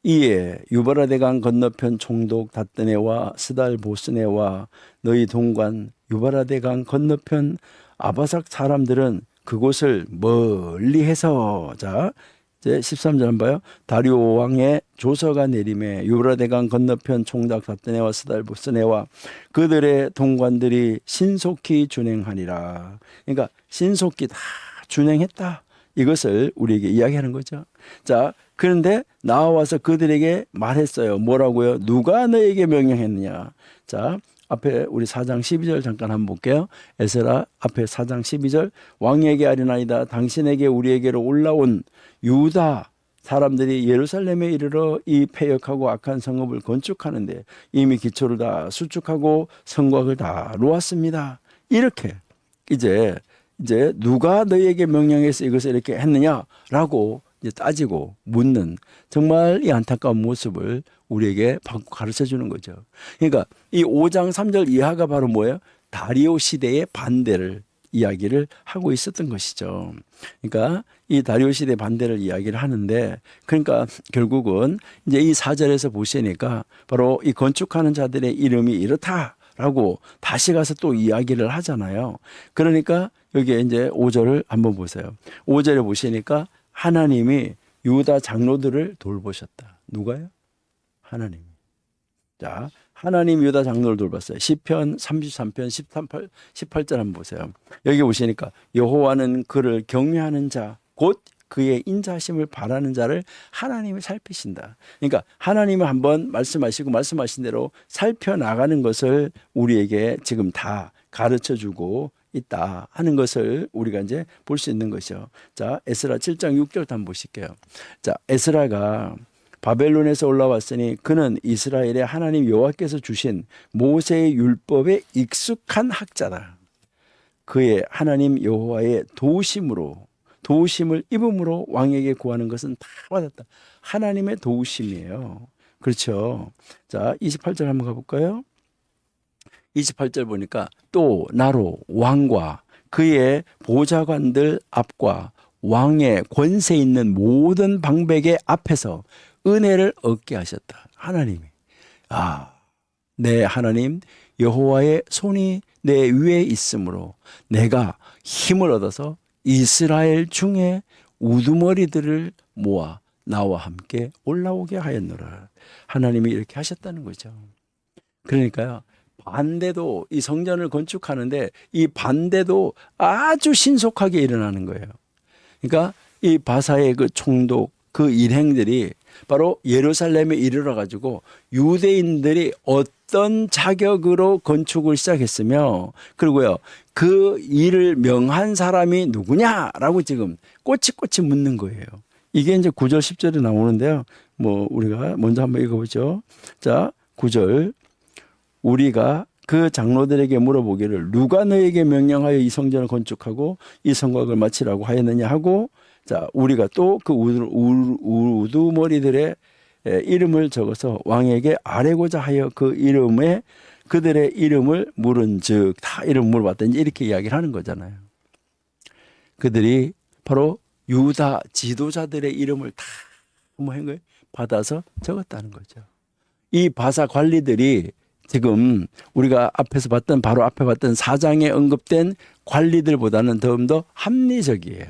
이에 유브라데 강 건너편 총독 닷드네와 스달보스네와 너희 동관 유브라데 강 건너편 아바삭 사람들은 그곳을 멀리해서, 자, 이제 13절 한번 봐요. 다리오 왕의 조서가 내림에 유브라데 강 건너편 총독 닷드네와 스달보스네와 그들의 동관들이 신속히 준행하니라. 그러니까 신속히 다 준행했다. 이것을 우리에게 이야기하는 거죠. 자, 그런데 나와서 그들에게 말했어요. 뭐라고요? 누가 너에게 명령했느냐? 자, 앞에 우리 4장 12절 잠깐 한번 볼게요. 에스라 앞에 4장 12절. 왕에게 아뢰나이다. 당신에게 우리에게로 올라온 유다 사람들이 예루살렘에 이르러 이 패역하고 악한 성읍을 건축하는데 이미 기초를 다 수축하고 성곽을 다 놓았습니다. 이렇게 이제 누가 너희에게 명령해서 이것을 이렇게 했느냐라고 이제 따지고 묻는 정말 이 안타까운 모습을 우리에게 가르쳐 주는 거죠. 그러니까 이 5장 3절 이하가 바로 뭐예요? 다리오 시대의 반대를 이야기를 하고 있었던 것이죠. 그러니까 이 다리오 시대 반대를 이야기를 하는데, 그러니까 결국은 이제 이 4절에서 보시니까 바로 이 건축하는 자들의 이름이 이렇다라고 다시 가서 또 이야기를 하잖아요. 그러니까 여기에 이제 5절을 한번 보세요. 5절에 보시니까 하나님이 유다 장로들을 돌보셨다. 누가요? 하나님이. 자, 하나님 유다 장로를 돌봤어요. 시편 33편 18절 한번 보세요. 여기 보시니까 여호와는 그를 경외하는 자, 곧 그의 인자하심을 바라는 자를 하나님이 살피신다. 그러니까 하나님은 한번 말씀하시고 말씀하신 대로 살펴나가는 것을 우리에게 지금 다 가르쳐주고 있다 하는 것을 우리가 이제 볼 수 있는 것이죠. 자, 에스라 7장 6절 한번 보실게요. 자, 에스라가 바벨론에서 올라왔으니 그는 이스라엘의 하나님 여호와께서 주신 모세의 율법에 익숙한 학자다. 그의 하나님 여호와의 도우심을 입음으로 왕에게 구하는 것은 다 받았다. 하나님의 도우심이에요. 그렇죠. 자, 28절 한번 가볼까요? 28절 보니까 또 나로 왕과 그의 보좌관들 앞과 왕의 권세 있는 모든 방백의 앞에서 은혜를 얻게 하셨다. 하나님이. 내 하나님 여호와의 손이 내 위에 있으므로 내가 힘을 얻어서 이스라엘 중에 우두머리들을 모아 나와 함께 올라오게 하였노라. 하나님이 이렇게 하셨다는 거죠. 그러니까요. 반대도 이 성전을 건축하는데 이 반대도 아주 신속하게 일어나는 거예요. 그러니까 이 바사의 그 총독 그 일행들이 바로 예루살렘에 이르러 가지고 유대인들이 어떤 자격으로 건축을 시작했으며 그리고요 그 일을 명한 사람이 누구냐라고 지금 꼬치꼬치 묻는 거예요. 이게 이제 9절 10절에 나오는데요. 뭐 우리가 먼저 한번 읽어보죠. 자, 9절 우리가 그 장로들에게 물어보기를 누가 너에게 명령하여 이 성전을 건축하고 이 성곽을 마치라고 하였느냐 하고 자 우리가 또 그 우두머리들의 이름을 적어서 왕에게 아뢰고자 하여 그 이름에 그들의 이름을 물은즉 다 이름 물어봤더니 이렇게 이야기를 하는 거잖아요. 그들이 바로 유다 지도자들의 이름을 다 뭐 한 거예요? 받아서 적었다는 거죠. 이 바사 관리들이 지금 우리가 앞에서 봤던 바로 앞에 봤던 4장에 언급된 관리들보다는 더 합리적이에요.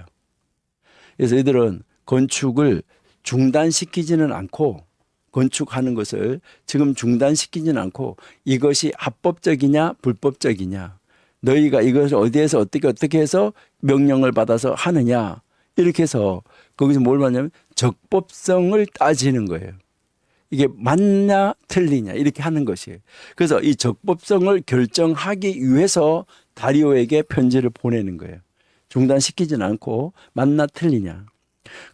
그래서 이들은 건축을 중단시키지는 않고 건축하는 것을 지금 중단시키지는 않고 이것이 합법적이냐 불법적이냐 너희가 이것을 어디에서 어떻게 해서 명령을 받아서 하느냐 이렇게 해서 거기서 뭘 받냐면 적법성을 따지는 거예요. 이게 맞냐 틀리냐 이렇게 하는 것이에요. 그래서 이 적법성을 결정하기 위해서 다리오에게 편지를 보내는 거예요. 중단시키지는 않고 맞나 틀리냐.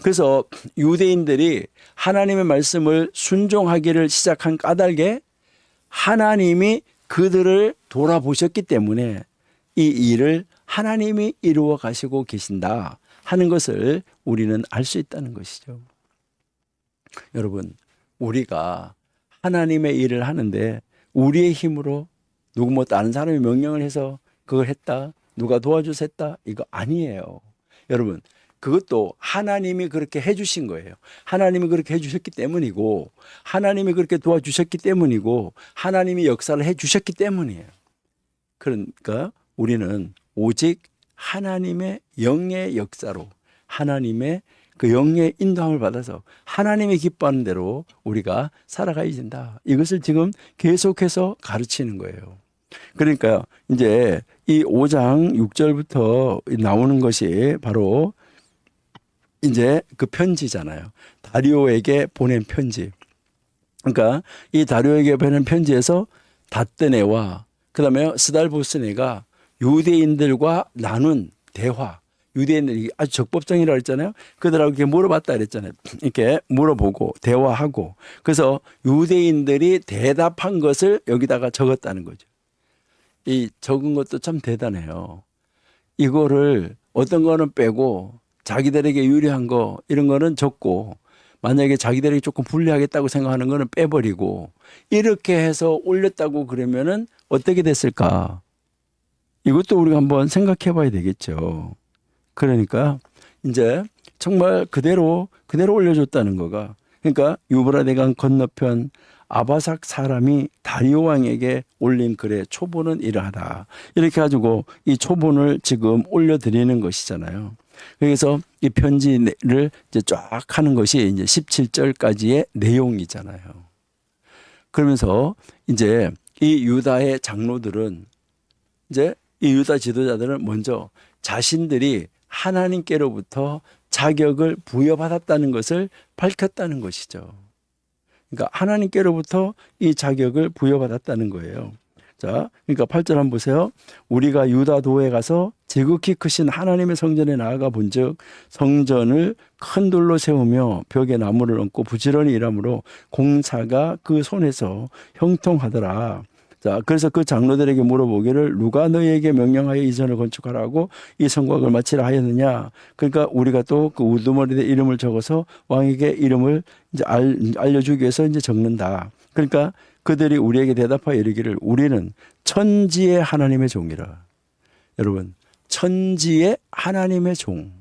그래서 유대인들이 하나님의 말씀을 순종하기를 시작한 까닭에 하나님이 그들을 돌아보셨기 때문에 이 일을 하나님이 이루어 가시고 계신다 하는 것을 우리는 알 수 있다는 것이죠. 여러분 우리가 하나님의 일을 하는데 우리의 힘으로 누구 뭐 다른 사람이 명령을 해서 그걸 했다 누가 도와줘서 했다 이거 아니에요. 여러분 그것도 하나님이 그렇게 해주신 거예요. 하나님이 그렇게 해주셨기 때문이고 하나님이 그렇게 도와주셨기 때문이고 하나님이 역사를 해주셨기 때문이에요. 그러니까 우리는 오직 하나님의 영의 역사로 하나님의 그 영의 인도함을 받아서 하나님이 기뻐하는 대로 우리가 살아가야 된다. 이것을 지금 계속해서 가르치는 거예요. 그러니까 이제 이 5장 6절부터 나오는 것이 바로 이제 그 편지잖아요. 다리오에게 보낸 편지. 그러니까 이 다리오에게 보낸 편지에서 다뜨네와 그다음에 스달보스네가 유대인들과 나눈 대화. 유대인들이 아주 적법정이라고 했잖아요. 그들하고 이렇게 물어봤다 그랬잖아요. 이렇게 물어보고 대화하고 그래서 유대인들이 대답한 것을 여기다가 적었다는 거죠. 이 적은 것도 참 대단해요. 이거를 어떤 거는 빼고 자기들에게 유리한 거 이런 거는 적고 만약에 자기들에게 조금 불리하겠다고 생각하는 거는 빼버리고 이렇게 해서 올렸다고 그러면은 어떻게 됐을까? 이것도 우리가 한번 생각해 봐야 되겠죠. 그러니까 이제 정말 그대로 올려줬다는 거가 그러니까 유브라데강 건너편 아바삭 사람이 다리오 왕에게 올린 글의 초본은 이러하다. 이렇게 가지고 이 초본을 지금 올려드리는 것이잖아요. 그래서 이 편지를 이제 쫙 하는 것이 이제 17절까지의 내용이잖아요. 그러면서 이제 이 유다의 장로들은 이제 이 유다 지도자들은 먼저 자신들이 하나님께로부터 자격을 부여받았다는 것을 밝혔다는 것이죠. 그러니까 하나님께로부터 이 자격을 부여받았다는 거예요. 자, 그러니까 8절 한번 보세요. 우리가 유다도에 가서 지극히 크신 하나님의 성전에 나아가 본즉 성전을 큰 돌로 세우며 벽에 나무를 얹고 부지런히 일하므로 공사가 그 손에서 형통하더라. 자, 그래서 그 장로들에게 물어보기를 누가 너희에게 명령하여 이 전을 건축하라고 이 성곽을 마치라 하였느냐. 그러니까 우리가 또 그 우두머리에 이름을 적어서 왕에게 이름을 이제 알려주기 위해서 이제 적는다. 그러니까 그들이 우리에게 대답하여 이르기를 우리는 천지의 하나님의 종이라. 여러분, 천지의 하나님의 종.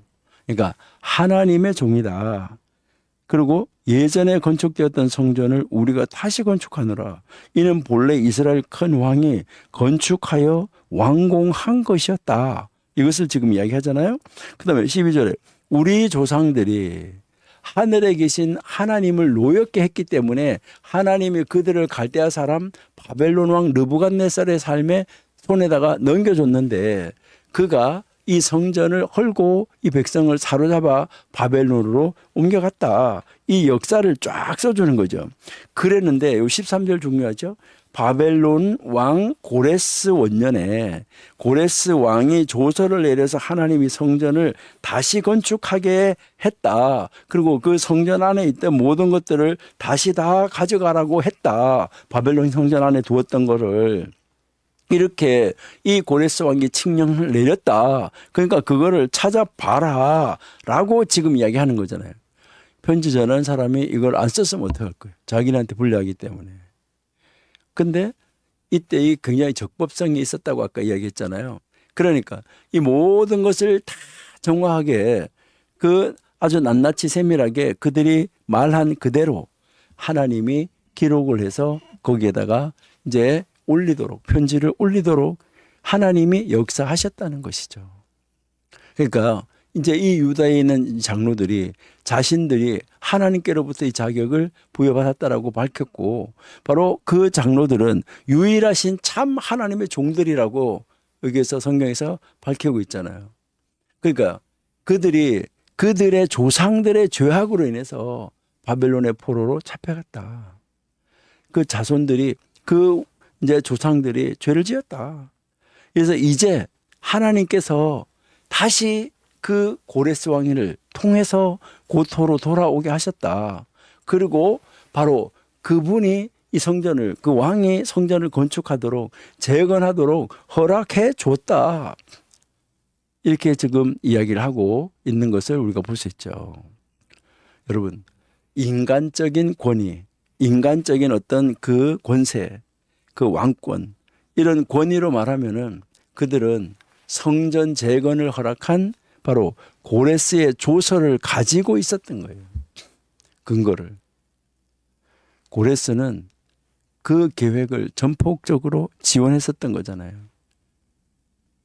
그러니까 하나님의 종이다. 그리고 예전에 건축되었던 성전을 우리가 다시 건축하노라. 이는 본래 이스라엘 큰 왕이 건축하여 완공한 것이었다. 이것을 지금 이야기하잖아요. 그 다음에 12절에 우리 조상들이 하늘에 계신 하나님을 노엽게 했기 때문에 하나님이 그들을 갈대아 사람 바벨론 왕 느부갓네살의 삶에 손에다가 넘겨줬는데 그가 이 성전을 헐고 이 백성을 사로잡아 바벨론으로 옮겨갔다. 이 역사를 쫙 써주는 거죠. 그랬는데 요 13절 중요하죠. 바벨론 왕 고레스 원년에 고레스 왕이 조서를 내려서 하나님이 성전을 다시 건축하게 했다. 그리고 그 성전 안에 있던 모든 것들을 다시 다 가져가라고 했다. 바벨론 성전 안에 두었던 거를. 이렇게 이 고레스 왕이 칙령을 내렸다. 그러니까 그거를 찾아봐라 라고 지금 이야기하는 거잖아요. 편지 전하는 사람이 이걸 안 썼으면 어떡할 거예요. 자기네한테 불리하기 때문에. 근데 이때 이 굉장히 적법성이 있었다고 아까 이야기했잖아요. 그러니까 이 모든 것을 다 정확하게 그 아주 낱낱이 세밀하게 그들이 말한 그대로 하나님이 기록을 해서 거기에다가 이제 올리도록 편지를 올리도록 하나님이 역사하셨다는 것이죠. 그러니까 이제 이 유다에 있는 장로들이 자신들이 하나님께로부터 이 자격을 부여받았다라고 밝혔고 바로 그 장로들은 유일하신 참 하나님의 종들이라고 여기에서 성경에서 밝히고 있잖아요. 그러니까 그들이 그들의 조상들의 죄악으로 인해서 바벨론의 포로로 잡혀갔다. 그 자손들이 그 이제 조상들이 죄를 지었다. 그래서 이제 하나님께서 다시 그 고레스 왕을 통해서 고토로 돌아오게 하셨다. 그리고 바로 그분이 이 성전을 그 왕이 성전을 건축하도록 재건하도록 허락해 줬다. 이렇게 지금 이야기를 하고 있는 것을 우리가 볼 수 있죠. 여러분, 인간적인 권위, 인간적인 어떤 그 권세, 그 왕권, 이런 권위로 말하면은 그들은 성전 재건을 허락한 바로 고레스의 조서를 가지고 있었던 거예요. 근거를. 고레스는 그 계획을 전폭적으로 지원했었던 거잖아요.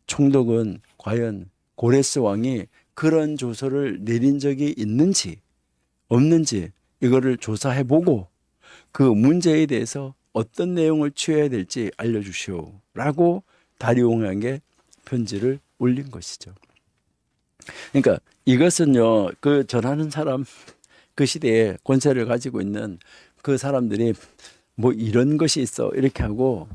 총독은 과연 고레스 왕이 그런 조서를 내린 적이 있는지 없는지 이거를 조사해보고 그 문제에 대해서 어떤 내용을 취해야 될지 알려주시오 라고 다리옹에게 편지를 올린 것이죠. 그러니까 이것은요, 그 전하는 사람, 그 시대에 권세를 가지고 있는 그 사람들이 뭐 이런 것이 있어 이렇게 하고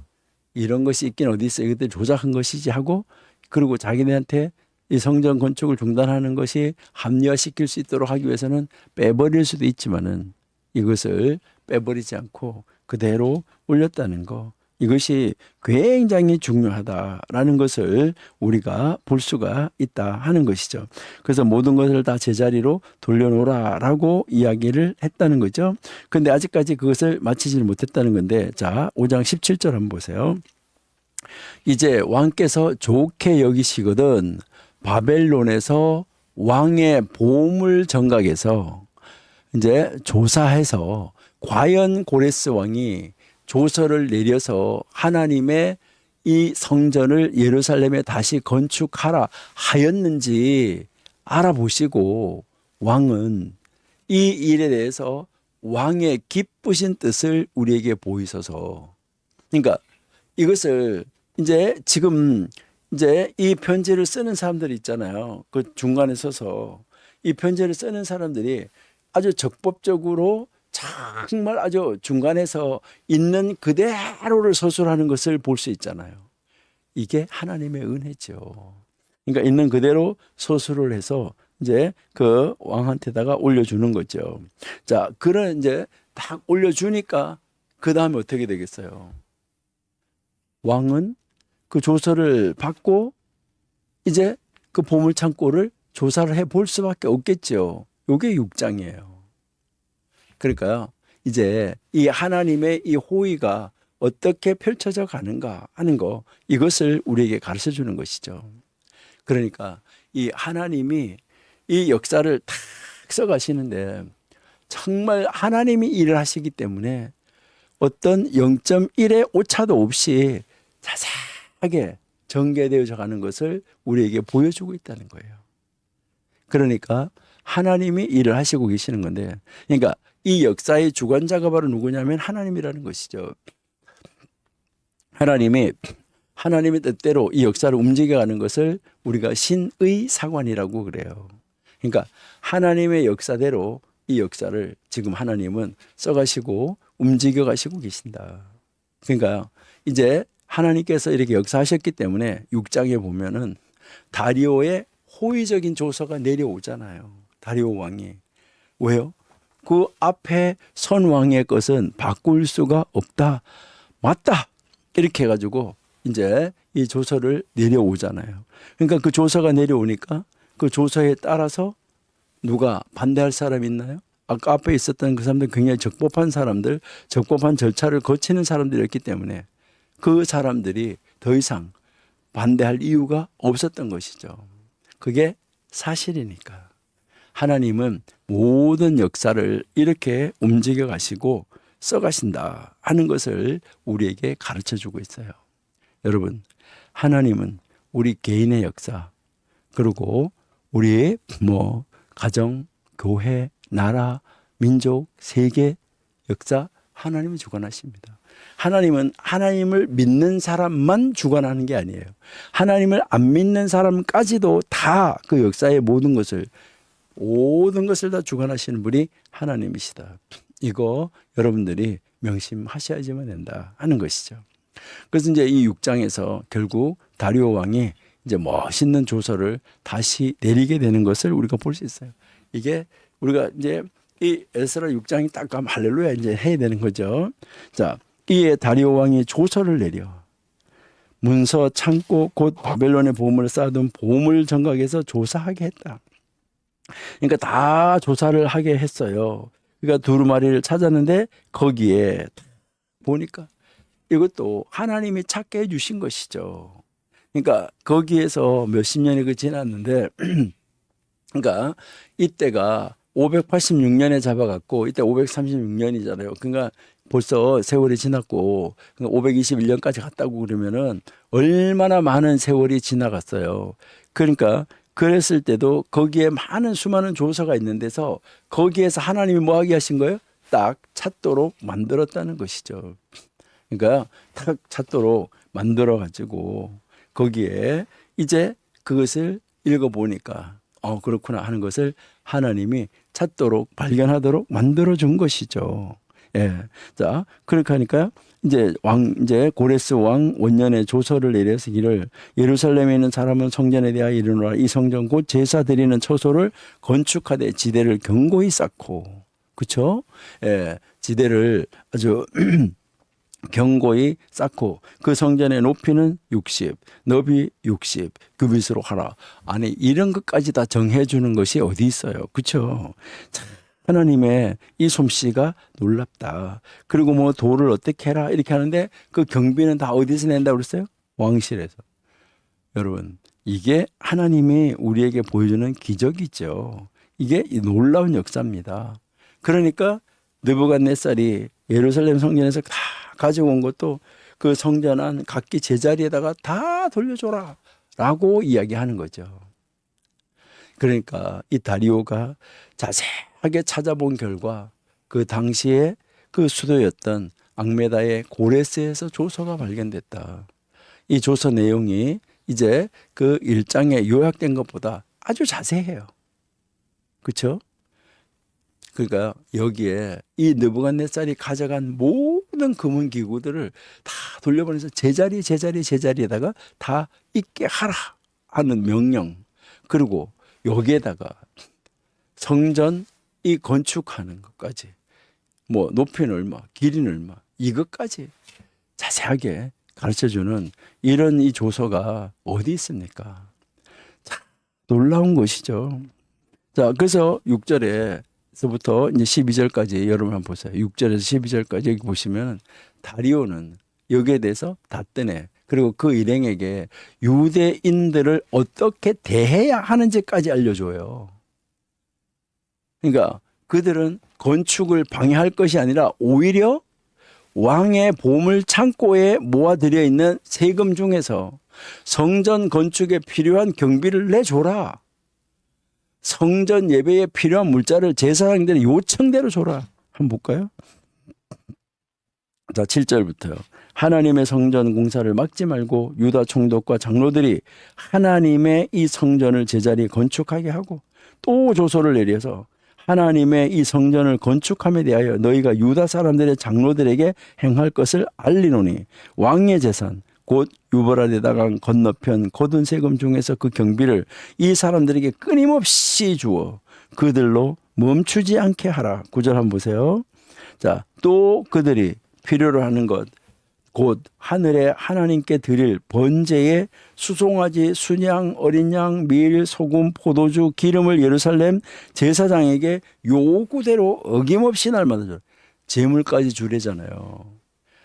이런 것이 있긴 어디 있어 이것들 조작한 것이지 하고 그리고 자기네한테 이 성전 건축을 중단하는 것이 합리화시킬 수 있도록 하기 위해서는 빼버릴 수도 있지만은 이것을 빼버리지 않고 그대로 올렸다는 거, 이것이 굉장히 중요하다라는 것을 우리가 볼 수가 있다 하는 것이죠. 그래서 모든 것을 다 제자리로 돌려놓으라라고 이야기를 했다는 거죠. 그런데 아직까지 그것을 마치지를 못했다는 건데, 자 5장 17절 한번 보세요. 이제 왕께서 좋게 여기시거든 바벨론에서 왕의 보물 정각에서 이제 조사해서 과연 고레스 왕이 조서를 내려서 하나님의 이 성전을 예루살렘에 다시 건축하라 하였는지 알아보시고 왕은 이 일에 대해서 왕의 기쁘신 뜻을 우리에게 보이소서. 그러니까 이것을 이제 지금 이제 이 편지를 쓰는 사람들이 있잖아요. 그 중간에 서서 이 편지를 쓰는 사람들이 아주 적법적으로 정말 아주 중간에서 있는 그대로를 서술하는 것을 볼 수 있잖아요. 이게 하나님의 은혜죠. 그러니까 있는 그대로 서술을 해서 이제 그 왕한테다가 올려주는 거죠. 자, 그런 이제 딱 올려주니까 그 다음에 어떻게 되겠어요? 왕은 그 조서를 받고 이제 그 보물창고를 조사를 해볼 수밖에 없겠죠. 요게 6장이에요. 그러니까요, 이제 이 하나님의 이 호의가 어떻게 펼쳐져 가는가 하는 거, 이것을 우리에게 가르쳐 주는 것이죠. 그러니까 이 하나님이 이 역사를 탁 써가시는데 정말 하나님이 일을 하시기 때문에 어떤 0.1의 오차도 없이 자세하게 전개되어져 가는 것을 우리에게 보여주고 있다는 거예요. 그러니까 하나님이 일을 하시고 계시는 건데, 그러니까 이 역사의 주관자가 바로 누구냐면 하나님이라는 것이죠. 하나님의 뜻대로 이 역사를 움직여가는 것을 우리가 신의 사관이라고 그래요. 그러니까 하나님의 역사대로 이 역사를 지금 하나님은 써가시고 움직여가시고 계신다. 그러니까 이제 하나님께서 이렇게 역사하셨기 때문에 6장에 보면은 다리오의 호의적인 조서가 내려오잖아요. 다리오 왕이. 왜요? 그 앞에 선 왕의 것은 바꿀 수가 없다. 맞다. 이렇게 해가지고 이제 이 조서를 내려오잖아요. 그러니까 그 조서가 내려오니까 그 조서에 따라서 누가 반대할 사람 있나요? 아까 앞에 있었던 그 사람들 굉장히 적법한 사람들, 적법한 절차를 거치는 사람들이었기 때문에 그 사람들이 더 이상 반대할 이유가 없었던 것이죠. 그게 사실이니까. 하나님은 모든 역사를 이렇게 움직여 가시고 써 가신다 하는 것을 우리에게 가르쳐 주고 있어요. 여러분, 하나님은 우리 개인의 역사, 그리고 우리의 가정, 교회, 나라, 민족, 세계 역사, 하나님이 주관하십니다. 하나님은 하나님을 믿는 사람만 주관하는 게 아니에요. 하나님을 안 믿는 사람까지도 다 그 역사의 모든 것을 다 주관하시는 분이 하나님이시다. 이거 여러분들이 명심하셔야지만 된다 하는 것이죠. 그래서 이제 이 6장에서 결국 다리오 왕이 이제 멋있는 조서를 다시 내리게 되는 것을 우리가 볼 수 있어요. 이게 우리가 이제 이 에스라 6장이 딱 가면 할렐루야 이제 해야 되는 거죠. 자, 이에 다리오 왕이 조서를 내려 문서 창고 곧 바벨론의 보물을 쌓아둔 보물 정각에서 조사하게 했다. 그러니까 다 조사를 하게 했어요. 그러니까 두루마리를 찾았는데 거기에 보니까 이것도 하나님이 찾게 해주신 것이죠. 그러니까 거기에서 몇십 년이 지났는데 그러니까 이때가 586년에 잡아갔고 이때 536년이잖아요. 그러니까 벌써 세월이 지났고 521년까지 갔다고 그러면은 얼마나 많은 세월이 지나갔어요. 그러니까 그랬을 때도 거기에 많은 수많은 조서가 있는 데서 거기에서 하나님이 뭐 하게 하신 거예요? 딱 찾도록 만들었다는 것이죠. 그러니까 딱 찾도록 만들어 가지고 거기에 이제 그것을 읽어보니까 그렇구나 하는 것을 하나님이 찾도록 발견하도록 만들어 준 것이죠. 예. 자, 그렇게 하니까 이제 고레스 왕 원년에 조서를 내려서 이를 예루살렘에 있는 사람은 성전에 대하여 이르노라. 이 성전 곧 제사 드리는 처소를 건축하되 지대를 견고히 쌓고, 그렇죠? 예. 지대를 아주 견고히 쌓고 그 성전의 높이는 60, 너비 60 규빗으로 하라. 아니 이런 것까지 다 정해 주는 것이 어디 있어요. 그렇죠? 하나님의 이 솜씨가 놀랍다. 그리고 뭐 돌을 어떻게 해라 이렇게 하는데 그 경비는 다 어디서 낸다고 그랬어요? 왕실에서. 여러분, 이게 하나님이 우리에게 보여주는 기적이죠. 이게 놀라운 역사입니다. 그러니까 느부갓네살이 예루살렘 성전에서 다 가지고 온 것도 그 성전 안 각기 제자리에다가 다 돌려줘라 라고 이야기하는 거죠. 그러니까 이 다리오가 자세하게 찾아본 결과 그 당시에 그 수도였던 앙메다의 고레스에서 조서가 발견됐다. 이 조서 내용이 이제 그 1장에 요약된 것보다 아주 자세해요. 그렇죠? 그러니까 여기에 이 느부갓네살이 가져간 모든 금은 기구들을 다 돌려보내서 제자리에다가 다 있게 하라 하는 명령. 그리고 여기에다가 성전 이 건축하는 것까지 뭐 높이는 얼마, 길이는 얼마 이것까지 자세하게 가르쳐주는 이런 이 조서가 어디 있습니까? 참 놀라운 것이죠. 자, 그래서 6절에서부터 이제 12절까지 여러분 한번 보세요. 6절에서 12절까지 여기 보시면 다리오는 여기에 대해서 답변해. 그리고 그 일행에게 유대인들을 어떻게 대해야 하는지까지 알려줘요. 그러니까 그들은 건축을 방해할 것이 아니라 오히려 왕의 보물 창고에 모아들여 있는 세금 중에서 성전 건축에 필요한 경비를 내줘라. 성전 예배에 필요한 물자를 제사장들의 요청대로 줘라. 한번 볼까요? 자, 7절부터요. 하나님의 성전 공사를 막지 말고 유다 총독과 장로들이 하나님의 이 성전을 제자리에 건축하게 하고 또 조서를 내려서 하나님의 이 성전을 건축함에 대하여 너희가 유다 사람들의 장로들에게 행할 것을 알리노니 왕의 재산 곧 유브라데다강 건너편 거둔 세금 중에서 그 경비를 이 사람들에게 끊임없이 주어 그들로 멈추지 않게 하라. 9절 한번 보세요. 자, 또 그들이 필요로 하는 것 곧 하늘에 하나님께 드릴 번제에 수송아지, 순양, 어린 양, 밀, 소금, 포도주, 기름을 예루살렘 제사장에게 요구대로 어김없이 날마다 줘. 제물까지 주래잖아요.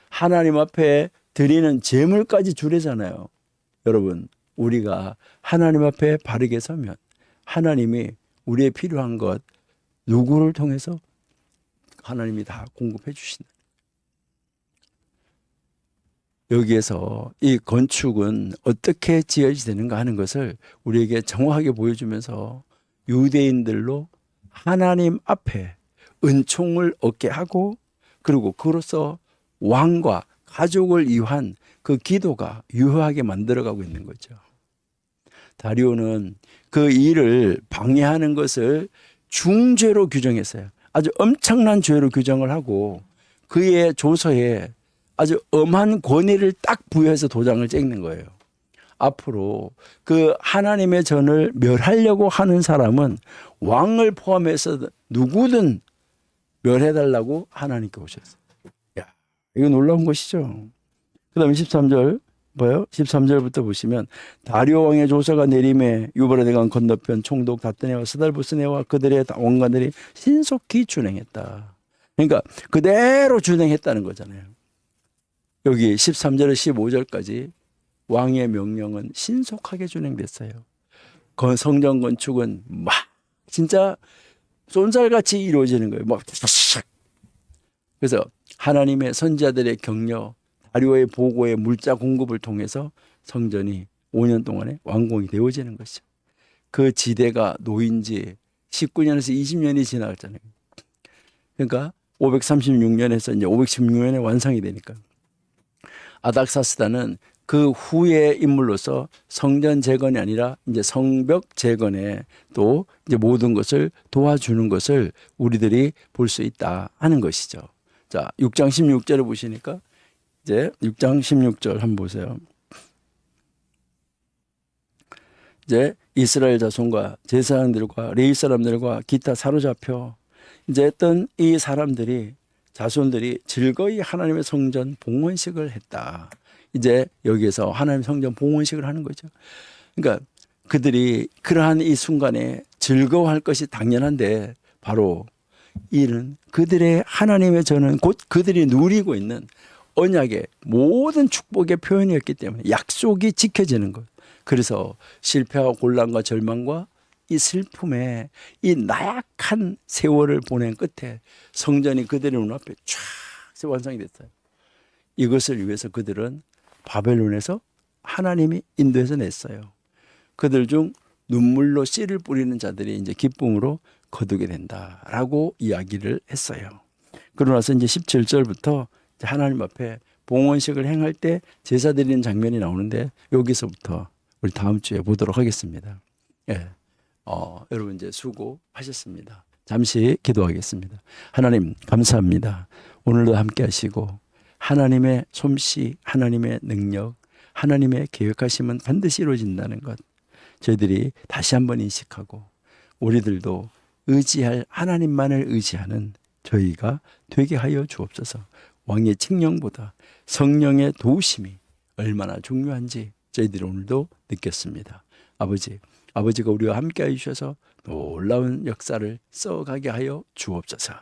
하나님 앞에 드리는 제물까지 주래잖아요. 여러분, 우리가 하나님 앞에 바르게 서면 하나님이 우리의 필요한 것 누구를 통해서 하나님이 다 공급해 주신다. 여기에서 이 건축은 어떻게 지어지는가 하는 것을 우리에게 정확하게 보여주면서 유대인들로 하나님 앞에 은총을 얻게 하고 그리고 그로써 왕과 가족을 위한 그 기도가 유효하게 만들어가고 있는 거죠. 다리오는 그 일을 방해하는 것을 중죄로 규정했어요. 아주 엄청난 죄로 규정을 하고 그의 조서에 아주 엄한 권위를 딱 부여해서 도장을 찍는 거예요. 앞으로 그 하나님의 전을 멸하려고 하는 사람은 왕을 포함해서 누구든 멸해달라고 하나님께 오셨어요. 야, 이거 놀라운 것이죠. 그 다음에 13절 뭐요? 13절부터 보시면 다리오 왕의 조서가 내림에 유브라데강 건너편 총독 다뜨네와 스달부스네와 그들의 왕관들이 신속히 준행했다. 그러니까 그대로 준행했다는 거잖아요. 여기 13절에서 15절까지 왕의 명령은 신속하게 준행됐어요. 성전 건축은 막 진짜 쏜살같이 이루어지는 거예요. 막 그래서 하나님의 선지자들의 격려, 다리오의 보고의 물자 공급을 통해서 성전이 5년 동안에 완공이 되어지는 것이죠. 그 지대가 놓인 지 19년에서 20년이 지나갔잖아요. 그러니까 536년에서 이제 516년에 완성이 되니까. 아닥사스다는 그 후의 인물로서 성전 재건이 아니라 이제 성벽 재건에 또 이제 모든 것을 도와주는 것을 우리들이 볼 수 있다 하는 것이죠. 자, 6장 16절을 보시니까 이제 6장 16절 한번 보세요. 이제 이스라엘 자손과 제사장들과 레위 사람들과 기타 사로잡혀 이제 어떤 이 사람들이 자손들이 즐거이 하나님의 성전 봉헌식을 했다. 이제 여기에서 하나님 성전 봉헌식을 하는 거죠. 그러니까 그들이 그러한 이 순간에 즐거워할 것이 당연한데 바로 이는 그들의 하나님의 전은 곧 그들이 누리고 있는 언약의 모든 축복의 표현이었기 때문에 약속이 지켜지는 것. 그래서 실패와 곤란과 절망과 이 슬픔에 이 나약한 세월을 보낸 끝에 성전이 그들의 눈앞에 쫙 완성이 됐어요. 이것을 위해서 그들은 바벨론에서 하나님이 인도해서 냈어요. 그들 중 눈물로 씨를 뿌리는 자들이 이제 기쁨으로 거두게 된다라고 이야기를 했어요. 그러고 나서 이제 17절부터 하나님 앞에 봉헌식을 행할 때 제사 드리는 장면이 나오는데 여기서부터 우리 다음 주에 보도록 하겠습니다. 예. 여러분 이제 수고하셨습니다. 잠시 기도하겠습니다. 하나님 감사합니다. 오늘도 함께 하시고 하나님의 솜씨, 하나님의 능력, 하나님의 계획하심은 반드시 이루어진다는 것 저희들이 다시 한번 인식하고 우리들도 의지할 하나님만을 의지하는 저희가 되게 하여 주옵소서. 왕의 칙령보다 성령의 도우심이 얼마나 중요한지 저희들이 오늘도 느꼈습니다. 아버지가 우리와 함께 해주셔서 놀라운 역사를 써가게 하여 주옵소서.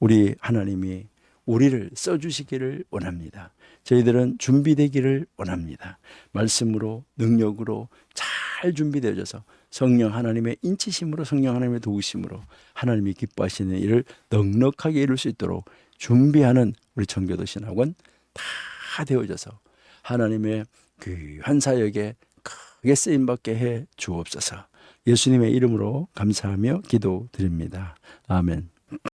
우리 하나님이 우리를 써주시기를 원합니다. 저희들은 준비되기를 원합니다. 말씀으로 능력으로 잘 준비되어져서 성령 하나님의 인치심으로 성령 하나님의 도우심으로 하나님이 기뻐하시는 일을 넉넉하게 이룰 수 있도록 준비하는 우리 청교도 신학원 다 되어져서 하나님의 귀한 사역에 크게 쓰임받게 해 주옵소서. 예수님의 이름으로 감사하며 기도드립니다. 아멘.